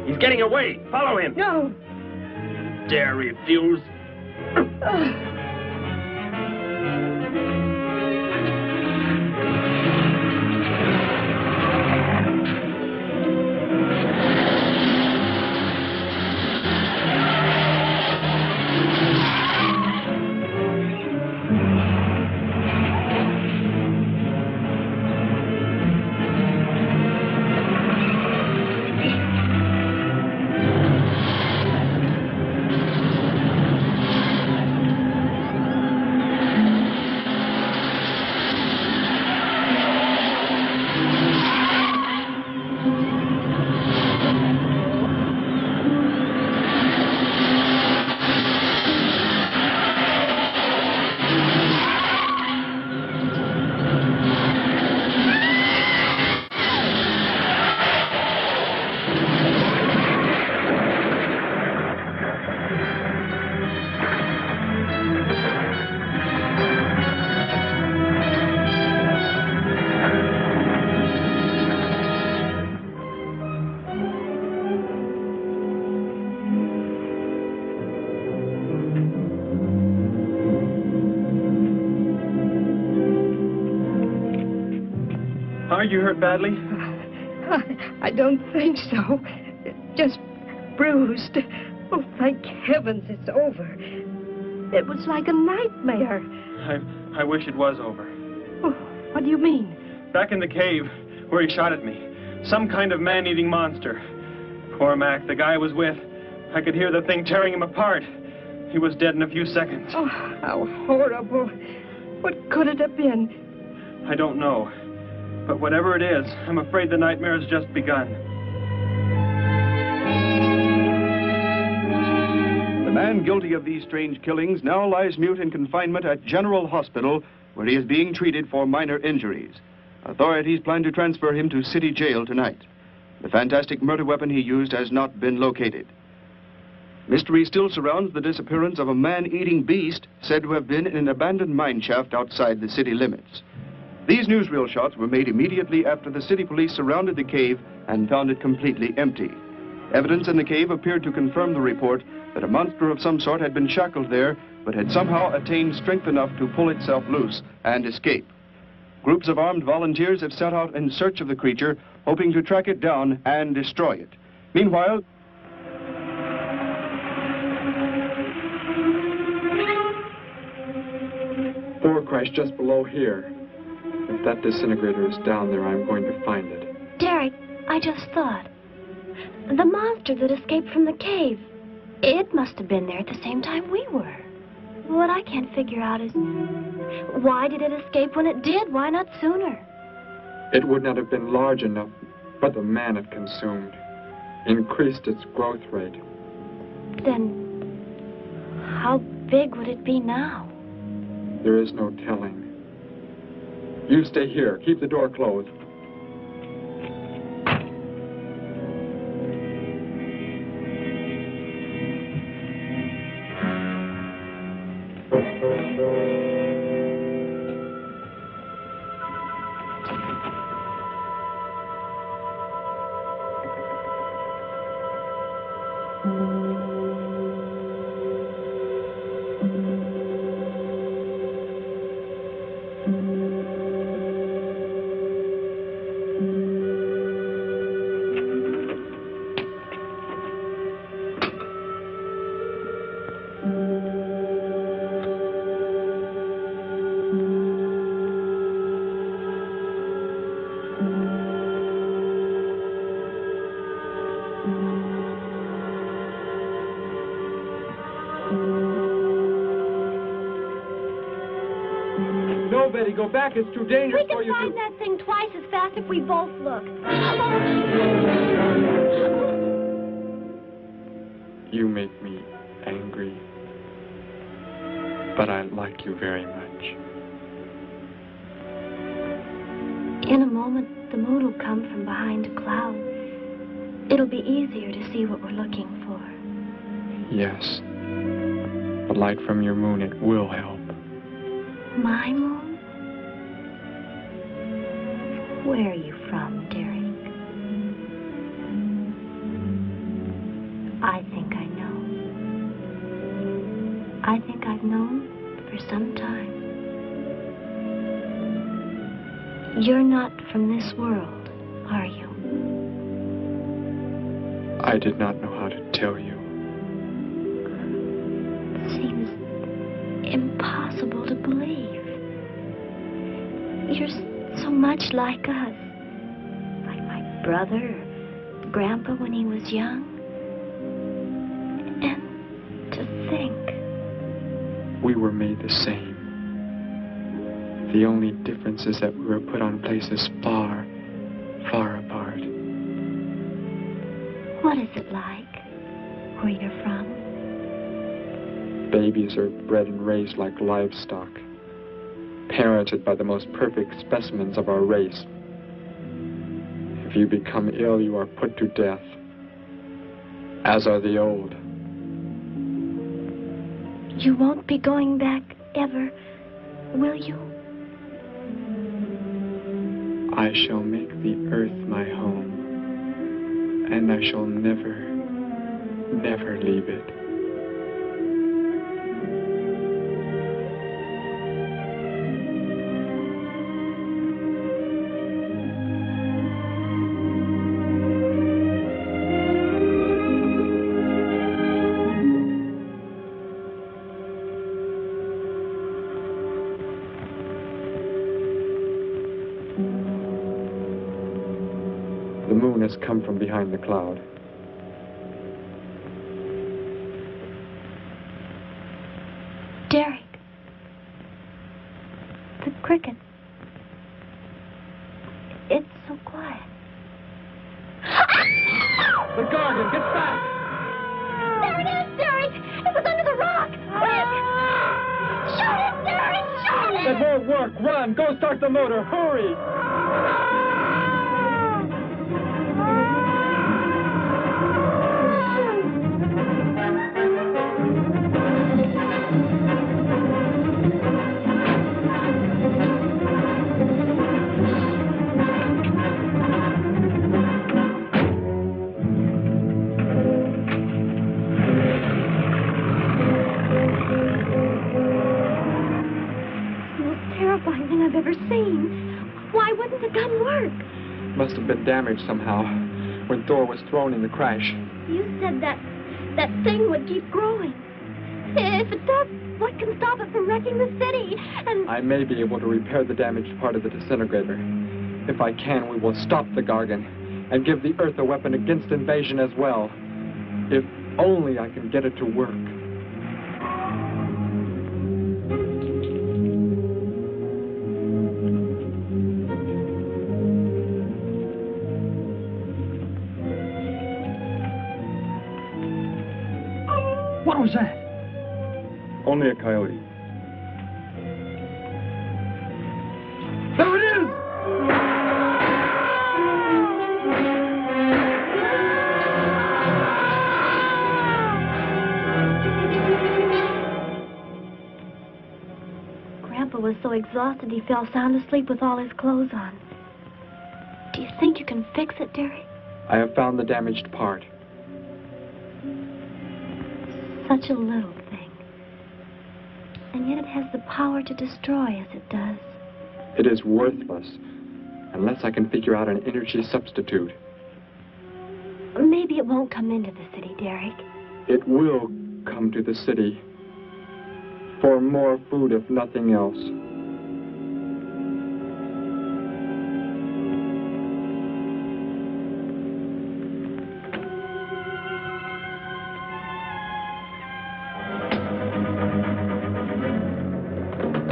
He's getting away. Follow him. No. Dare refuse? Are you hurt badly? I don't think so. Just bruised. Oh, thank heavens it's over. It was like a nightmare. I wish it was over. Oh, what do you mean? Back in the cave where he shot at me. Some kind of man-eating monster. Poor Mac, the guy I was with. I could hear the thing tearing him apart. He was dead in a few seconds. Oh, how horrible. What could it have been? I don't know. But whatever it is, I'm afraid the nightmare has just begun. The man guilty of these strange killings now lies mute in confinement at General Hospital, where he is being treated for minor injuries. Authorities plan to transfer him to City Jail tonight. The fantastic murder weapon he used has not been located. Mystery still surrounds the disappearance of a man-eating beast said to have been in an abandoned mine shaft outside the city limits. These newsreel shots were made immediately after the city police surrounded the cave and found it completely empty. Evidence in the cave appeared to confirm the report that a monster of some sort had been shackled there, but had somehow attained strength enough to pull itself loose and escape. Groups of armed volunteers have set out in search of the creature, hoping to track it down and destroy it. Meanwhile, Thorcrest just below here. If that disintegrator is down there, I'm going to find it. Derek, I just thought. The monster that escaped from the cave. It must have been there at the same time we were. What I can't figure out is, why did it escape when it did? Why not sooner? It would not have been large enough, but the man it consumed increased its growth rate. Then, how big would it be now? There is no telling. You stay here. Keep the door closed. No, Betty, go back. It's too dangerous for you We can to... find that thing twice as fast if we both look. You make me angry, but I like you very much. In a moment, the moon will come from behind a cloud. It'll be easier to see what we're looking for. Yes. The light from your moon, it will help. My moon? Where are you from, Derek? I think I know. I think I've known for some time. You're not from this world, are you? I did not know how to tell you. It seems impossible to believe. You're so much like us. Like my brother or Grandpa when he was young. And to think. We were made the same. The only difference is that we were put on places far, far apart. What is it like where you're from? Babies are bred and raised like livestock, parented by the most perfect specimens of our race. If you become ill, you are put to death, as are the old. You won't be going back ever, will you? I shall make the earth my home, and I shall never, never leave it. moon has come from behind the cloud. Derek. The cricket. It's so quiet. The Gargan, get back! There it is, Derek! It was under the rock! Quick! Shoot it, Derek! Shoot it! That won't work. Run! Go start the motor. Hurry! I've ever seen. Why wouldn't the gun work? Must have been damaged somehow when Thor was thrown in the crash. You said that thing would keep growing. If it does, what can stop it from wrecking the city? And I may be able to repair the damaged part of the disintegrator. If I can, we will stop the Gargan and give the Earth a weapon against invasion as well. If only I can get it to work. What was that? Only a coyote. There it is! Grandpa was so exhausted he fell sound asleep with all his clothes on. Do you think you can fix it, Derek? I have found the damaged part. Such a little thing. And yet it has the power to destroy as it does. It is worthless unless I can figure out an energy substitute. Maybe it won't come into the city, Derek. It will come to the city for more food, if nothing else.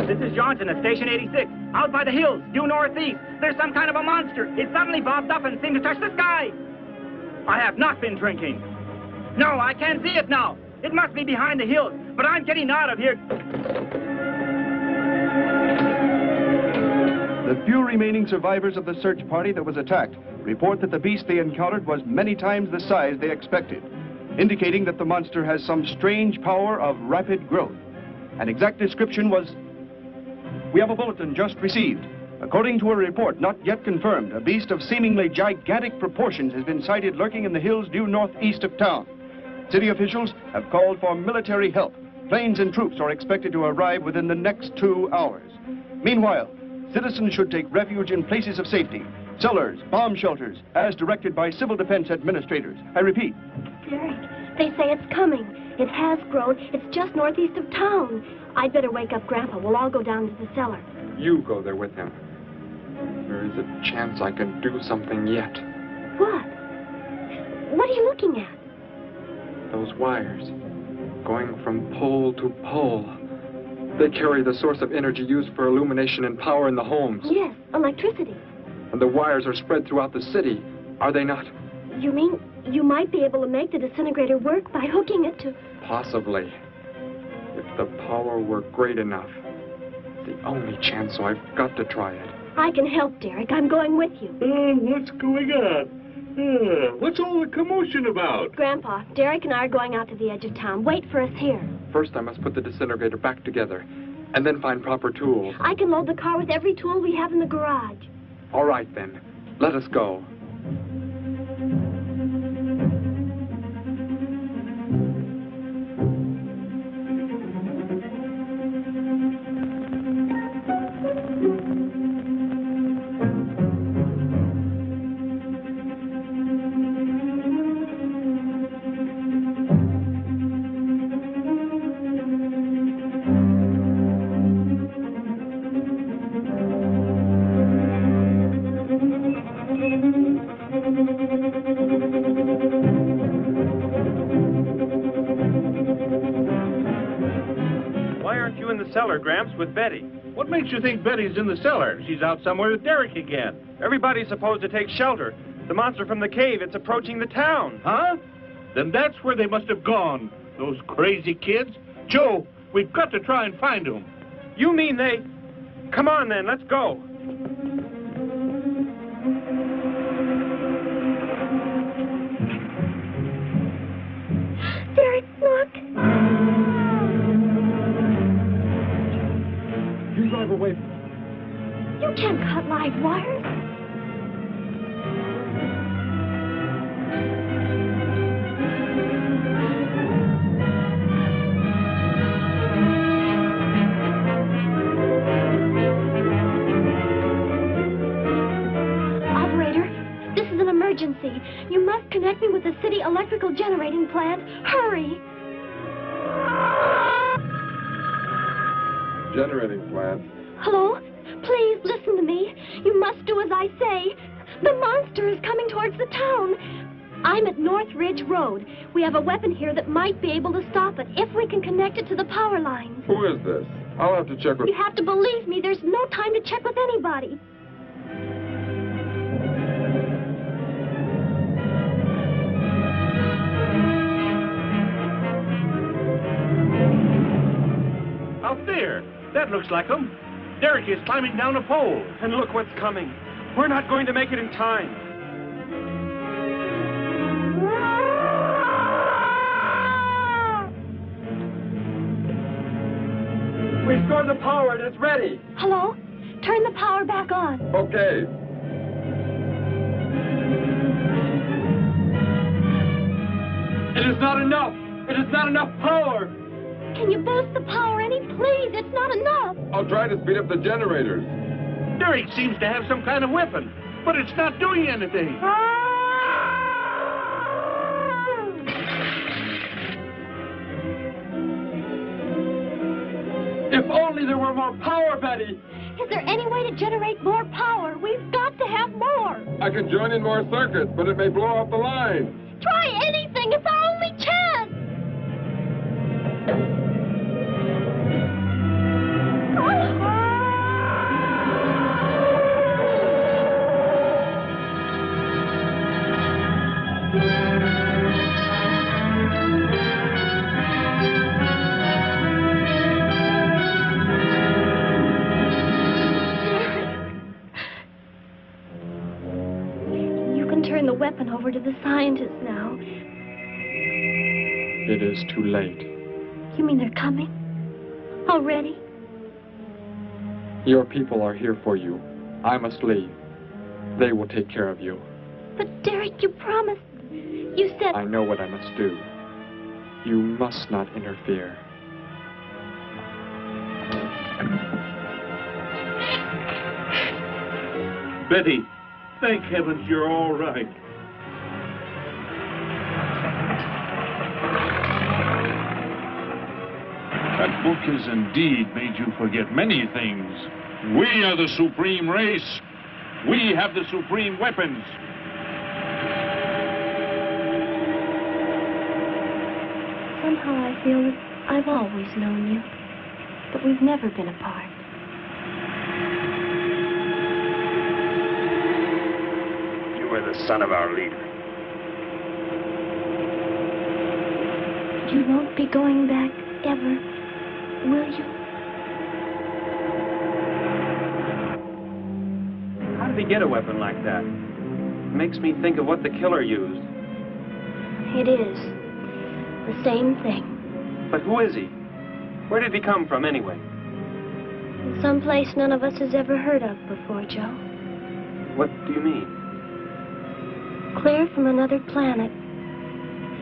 This is Johnson at Station 86. Out by the hills, due northeast. There's some kind of a monster. It suddenly bobbed up and seemed to touch the sky. I have not been drinking. No, I can't see it now. It must be behind the hills, but I'm getting out of here. The few remaining survivors of the search party that was attacked report that the beast they encountered was many times the size they expected, indicating that the monster has some strange power of rapid growth. An exact description was... We have a bulletin just received. According to a report not yet confirmed, a beast of seemingly gigantic proportions has been sighted lurking in the hills due northeast of town. City officials have called for military help. Planes and troops are expected to arrive within the next 2 hours. Meanwhile, citizens should take refuge in places of safety, cellars, bomb shelters, as directed by civil defense administrators. I repeat. Derek, they say it's coming. It has grown. It's just northeast of town. I'd better wake up Grandpa. We'll all go down to the cellar. You go there with him. There is a chance I can do something yet. What? What are you looking at? Those wires, going from pole to pole. They carry the source of energy used for illumination and power in the homes. Yes, electricity. And the wires are spread throughout the city, are they not? You mean you might be able to make the disintegrator work by hooking it to... Possibly. If the power were great enough. The only chance, so I've got to try it. I can help, Derek. I'm going with you. What's going on? What's all the commotion about? Grandpa, Derek and I are going out to the edge of town. Wait for us here. First, I must put the disintegrator back together, and then find proper tools. I can load the car with every tool we have in the garage. All right, then. Let us go. cellar, Gramps, with Betty. What makes you think Betty's in the cellar? She's out somewhere with Derek again. Everybody's supposed to take shelter. The monster from the cave, it's approaching the town. Huh? Then that's where they must have gone. Those crazy kids. Joe, we've got to try and find them. You mean they... Come on, then, let's go. Derek, look. You drive away. You can't cut live wires. Emergency. You must connect me with the city electrical generating plant. Hurry! Generating plant? Hello? Please listen to me. You must do as I say. The monster is coming towards the town. I'm at North Ridge Road. We have a weapon here that might be able to stop it if we can connect it to the power lines. Who is this? I'll have to check with... You have to believe me. There's no time to check with anybody. Out there. That looks like them. Derek is climbing down a pole. And look what's coming. We're not going to make it in time. Restore the power and it's ready. Hello? Turn the power back on. Okay. It is not enough. It is not enough power. Can you boost the power any? Please, it's not enough. I'll try to speed up the generators. Derek seems to have some kind of weapon, but it's not doing anything. If only there were more power, Betty. Is there any way to generate more power? We've got to have more. I can join in more circuits, but it may blow off the line. Try anything. It's our only chance. Turn the weapon over to the scientists now. It is too late. You mean they're coming? Already? Your people are here for you. I must leave. They will take care of you. But Derek, you promised. You said... I know what I must do. You must not interfere. Betty, thank heavens you're all right. That book has indeed made you forget many things. We are the supreme race. We have the supreme weapons. Somehow I feel that I've always known you, but we've never been apart. You were the son of our leader. You won't be going back ever, will you? How did he get a weapon like that? It makes me think of what the killer used. It is. The same thing. But who is he? Where did he come from, anyway? Someplace none of us has ever heard of before, Joe. What do you mean? Clear from another planet,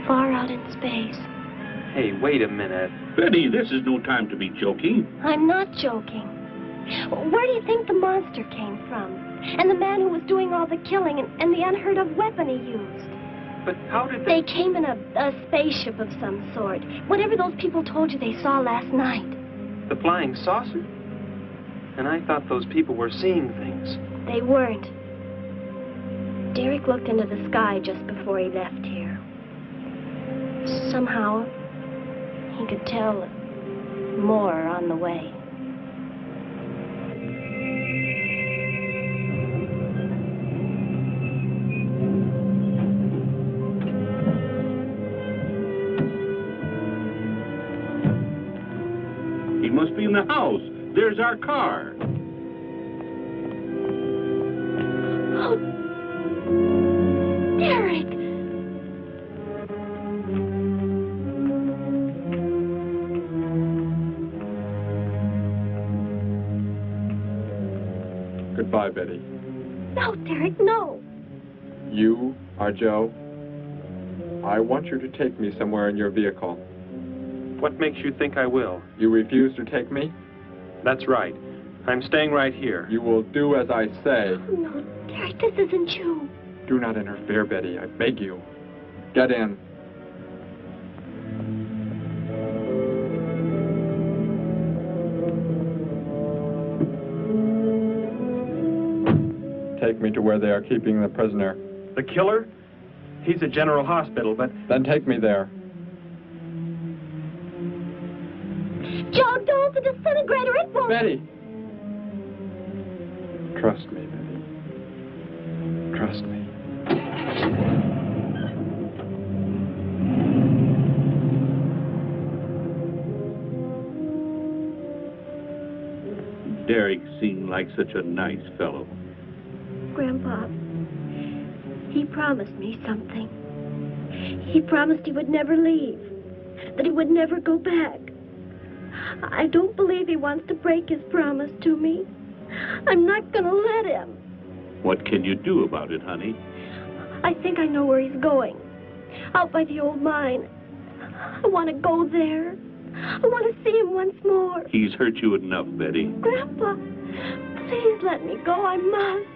far out in space. Hey, wait a minute. Betty, this is no time to be joking. I'm not joking. Where do you think the monster came from? And the man who was doing all the killing and the unheard of weapon he used? But how did they... They came in a spaceship of some sort. Whatever those people told you they saw last night. The flying saucer? And I thought those people were seeing things. They weren't. Derek looked into the sky just before he left here. Somehow, he could tell more on the way. the house. There's our car. Oh, Derek! Goodbye, Betty. No, Derek, no. You are Joe. I want you to take me somewhere in your vehicle. What makes you think I will? You refuse to take me? That's right. I'm staying right here. You will do as I say. Oh, no, Derek, this isn't you. Do not interfere, Betty. I beg you. Get in. Take me to where they are keeping the prisoner. The killer? He's at General Hospital, but... Then take me there. Joe, don't! The disintegrator, it won't... Betty! Trust me, Betty. Trust me. Derek seemed like such a nice fellow. Grandpa, he promised me something. He promised he would never leave, that he would never go back. I don't believe he wants to break his promise to me. I'm not going to let him. What can you do about it, honey? I think I know where he's going. Out by the old mine. I want to go there. I want to see him once more. He's hurt you enough, Betty. Grandpa, please let me go. I must.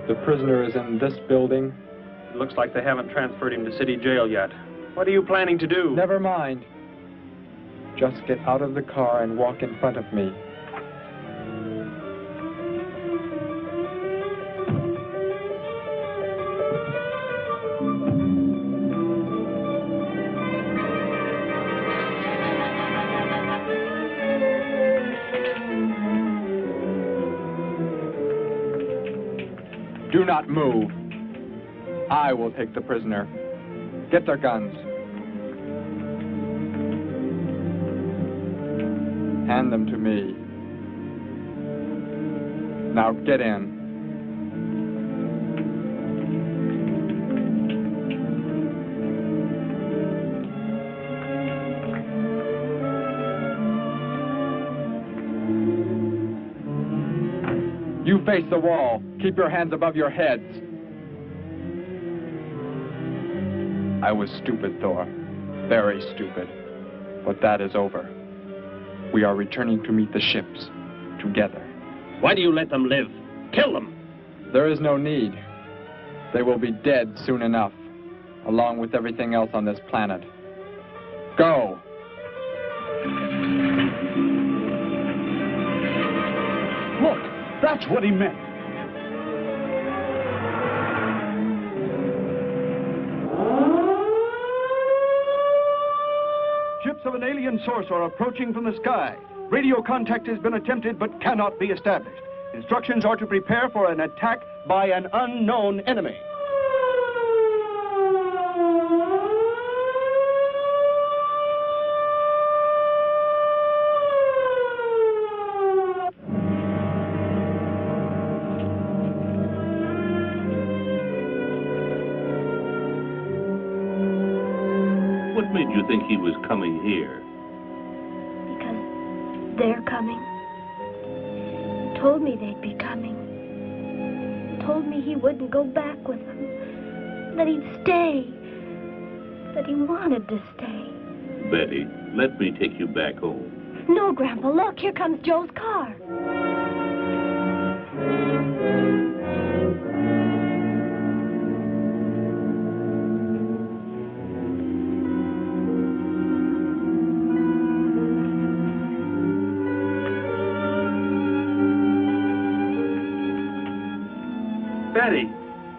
The prisoner is in this building. It looks like they haven't transferred him to city jail yet. What are you planning to do? Never mind. Just get out of the car and walk in front of me. Do not move. I will take the prisoner. Get their guns. Hand them to me. Now get in. You face the wall. Keep your hands above your heads. I was stupid, Thor. Very stupid. But that is over. We are returning to meet the ships. Together. Why do you let them live? Kill them! There is no need. They will be dead soon enough, along with everything else on this planet. Go! Look, that's what he meant. Ships of an alien source are approaching from the sky. Radio contact has been attempted but cannot be established. Instructions are to prepare for an attack by an unknown enemy. What made you think he was coming here? Because they're coming. Told me they'd be coming. Told me he wouldn't go back with them. That he'd stay. That he wanted to stay. Betty, let me take you back home. No, Grandpa, look, here comes Joe's car. Betty!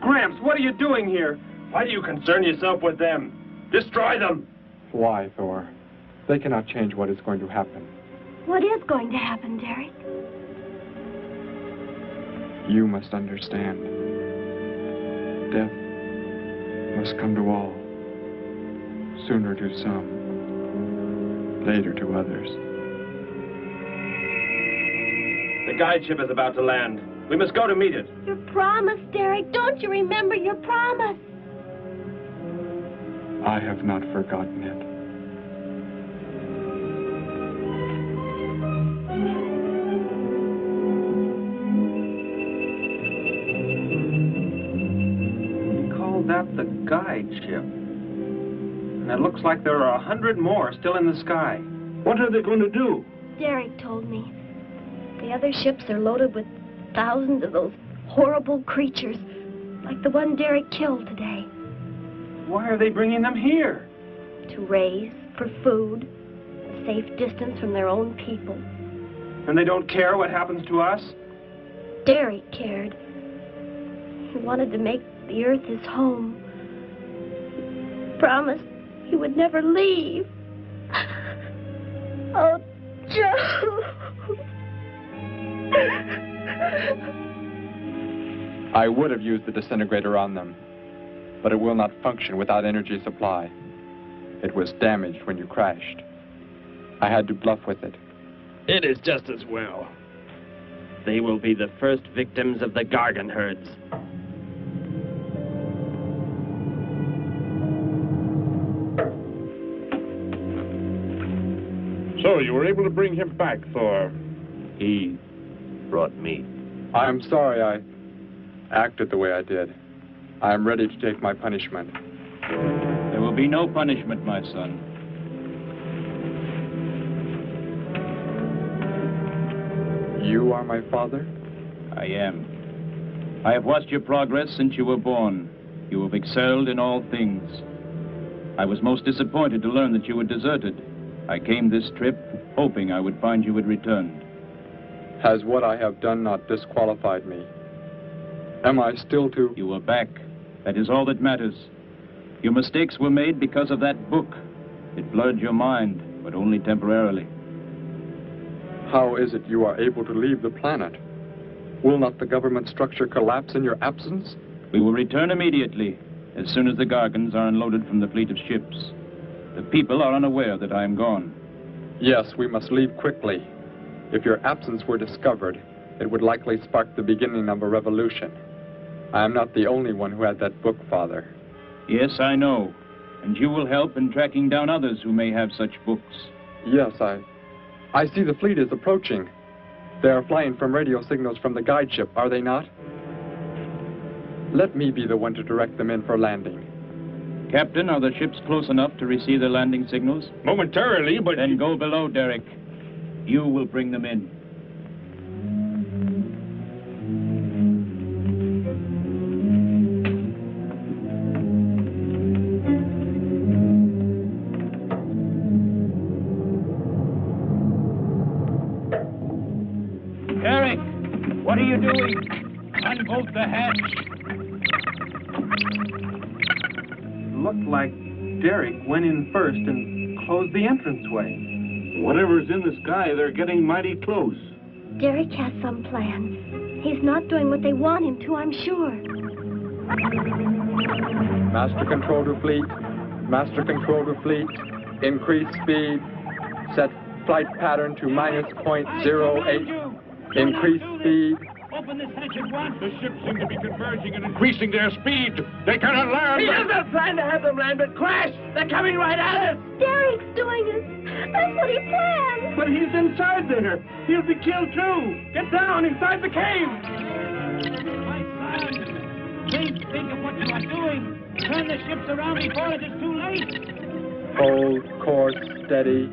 Gramps, what are you doing here? Why do you concern yourself with them? Destroy them! Why, Thor? They cannot change what is going to happen. What is going to happen, Derek? You must understand. Death must come to all. Sooner to some, later to others. The guide ship is about to land. We must go to meet it. Your promise, Derek. Don't you remember your promise? I have not forgotten it. That the guide ship. And it looks like there are 100 more still in the sky. What are they going to do? Derek told me. The other ships are loaded with thousands of those horrible creatures, like the one Derek killed today. Why are they bringing them here? To raise, for food, a safe distance from their own people. And they don't care what happens to us? Derek cared. He wanted to make the earth his home. He promised he would never leave. Oh, Joe. I would have used the disintegrator on them, but it will not function without energy supply. It was damaged when you crashed. I had to bluff with it. It is just as well. They will be the first victims of the Gargan herds. So you were able to bring him back, Thor? He brought me. I'm sorry I acted the way I did. I am ready to take my punishment. There will be no punishment, my son. You are my father? I am. I have watched your progress since you were born. You have excelled in all things. I was most disappointed to learn that you had deserted. I came this trip hoping I would find you had returned. Has what I have done not disqualified me? Am I still to... You are back. That is all that matters. Your mistakes were made because of that book. It blurred your mind, but only temporarily. How is it you are able to leave the planet? Will not the government structure collapse in your absence? We will return immediately, as soon as the Gargans are unloaded from the fleet of ships. The people are unaware that I am gone. Yes, we must leave quickly. If your absence were discovered, it would likely spark the beginning of a revolution. I am not the only one who had that book, Father. Yes, I know. And you will help in tracking down others who may have such books. Yes, I see the fleet is approaching. They are flying from radio signals from the guide ship, are they not? Let me be the one to direct them in for landing. Captain, are the ships close enough to receive their landing signals? Momentarily, but... Then go below, Derek. You will bring them in. Derek, what are you doing? Unbolt the hatch. Looked like Derek went in first and closed the entranceway. Whatever's in the sky, they're getting mighty close. Derek has some plans. He's not doing what they want him to, I'm sure. Master control to fleet. Master control to fleet. Increase speed. Set flight pattern to -.08. Increase speed. Open this hatch at once. The ships seem to be converging and increasing their speed. They cannot land. He doesn't plan to have them land, but crash. They're coming right at us. Derek's doing it. That's what he planned. But he's inside there. He'll be killed too. Get down inside the cave. My son, please think of what you are doing. Turn the ships around before it is too late. Hold course steady.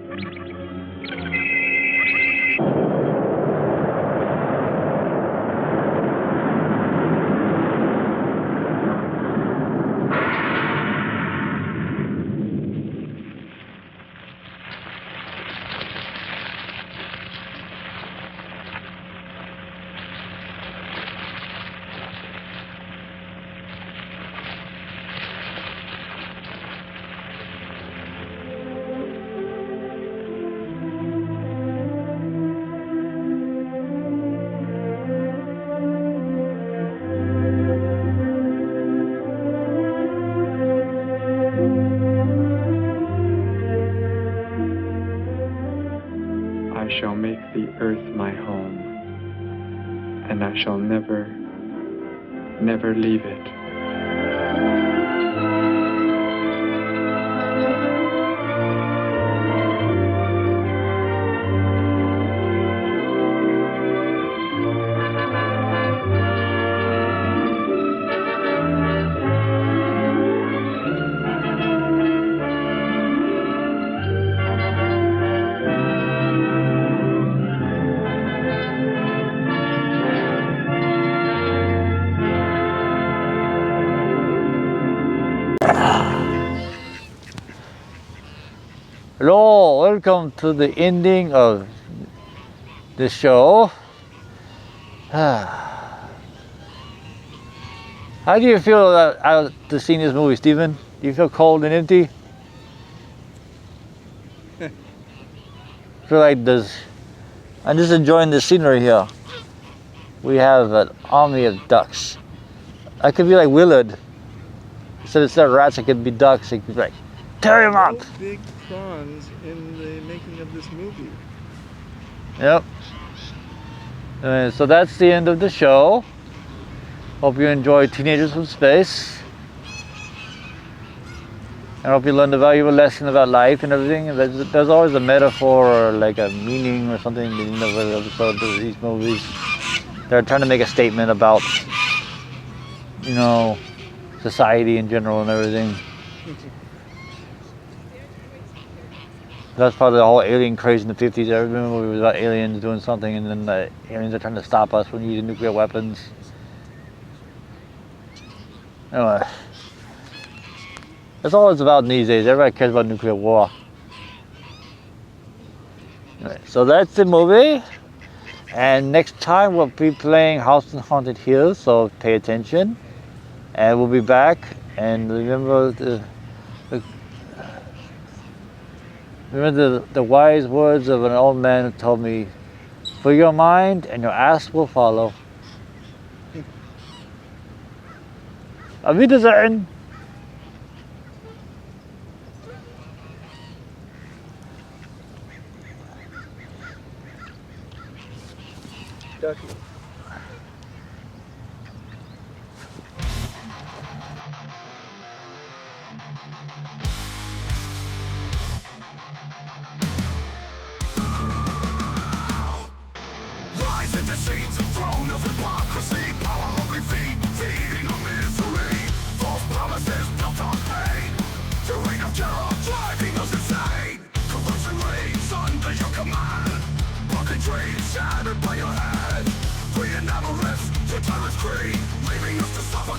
shall make the earth my home, and I shall never, never leave it. Hello, welcome to the ending of the show. How do you feel after seeing this movie, Stephen? Do you feel cold and empty? Feel like I'm just enjoying the scenery here. We have an army of ducks. I could be like Willard. Instead of rats, I could be ducks. I could be like, tear him up! Big prawns in the making of this movie. Yep. So that's the end of the show. Hope you enjoyed Teenagers from Space. I hope you learned a valuable lesson about life and everything. There's always a metaphor or like a meaning or something in the end of an episode of these movies. They're trying to make a statement about, you know, society in general and everything. That's part of the whole alien craze in the 50s. I remember it was about aliens doing something and then the aliens are trying to stop us from using nuclear weapons. Anyway. That's all it's about these days. Everybody cares about nuclear war. Anyway, so that's the movie. And next time we'll be playing House on Haunted Hill, so pay attention. And we'll be back. And remember the wise words of an old man who told me, "For your mind and your ass will follow." Auf Wiedersehen! Ducky. Rise into scenes of throne of hypocrisy, power-hungry feet, feeding on misery, false promises built on pain, your reign of terror driving us insane, corruption reigns under your command, broken dreams shattered by your hand, free and avarice to terrorist creed, leaving us to suffer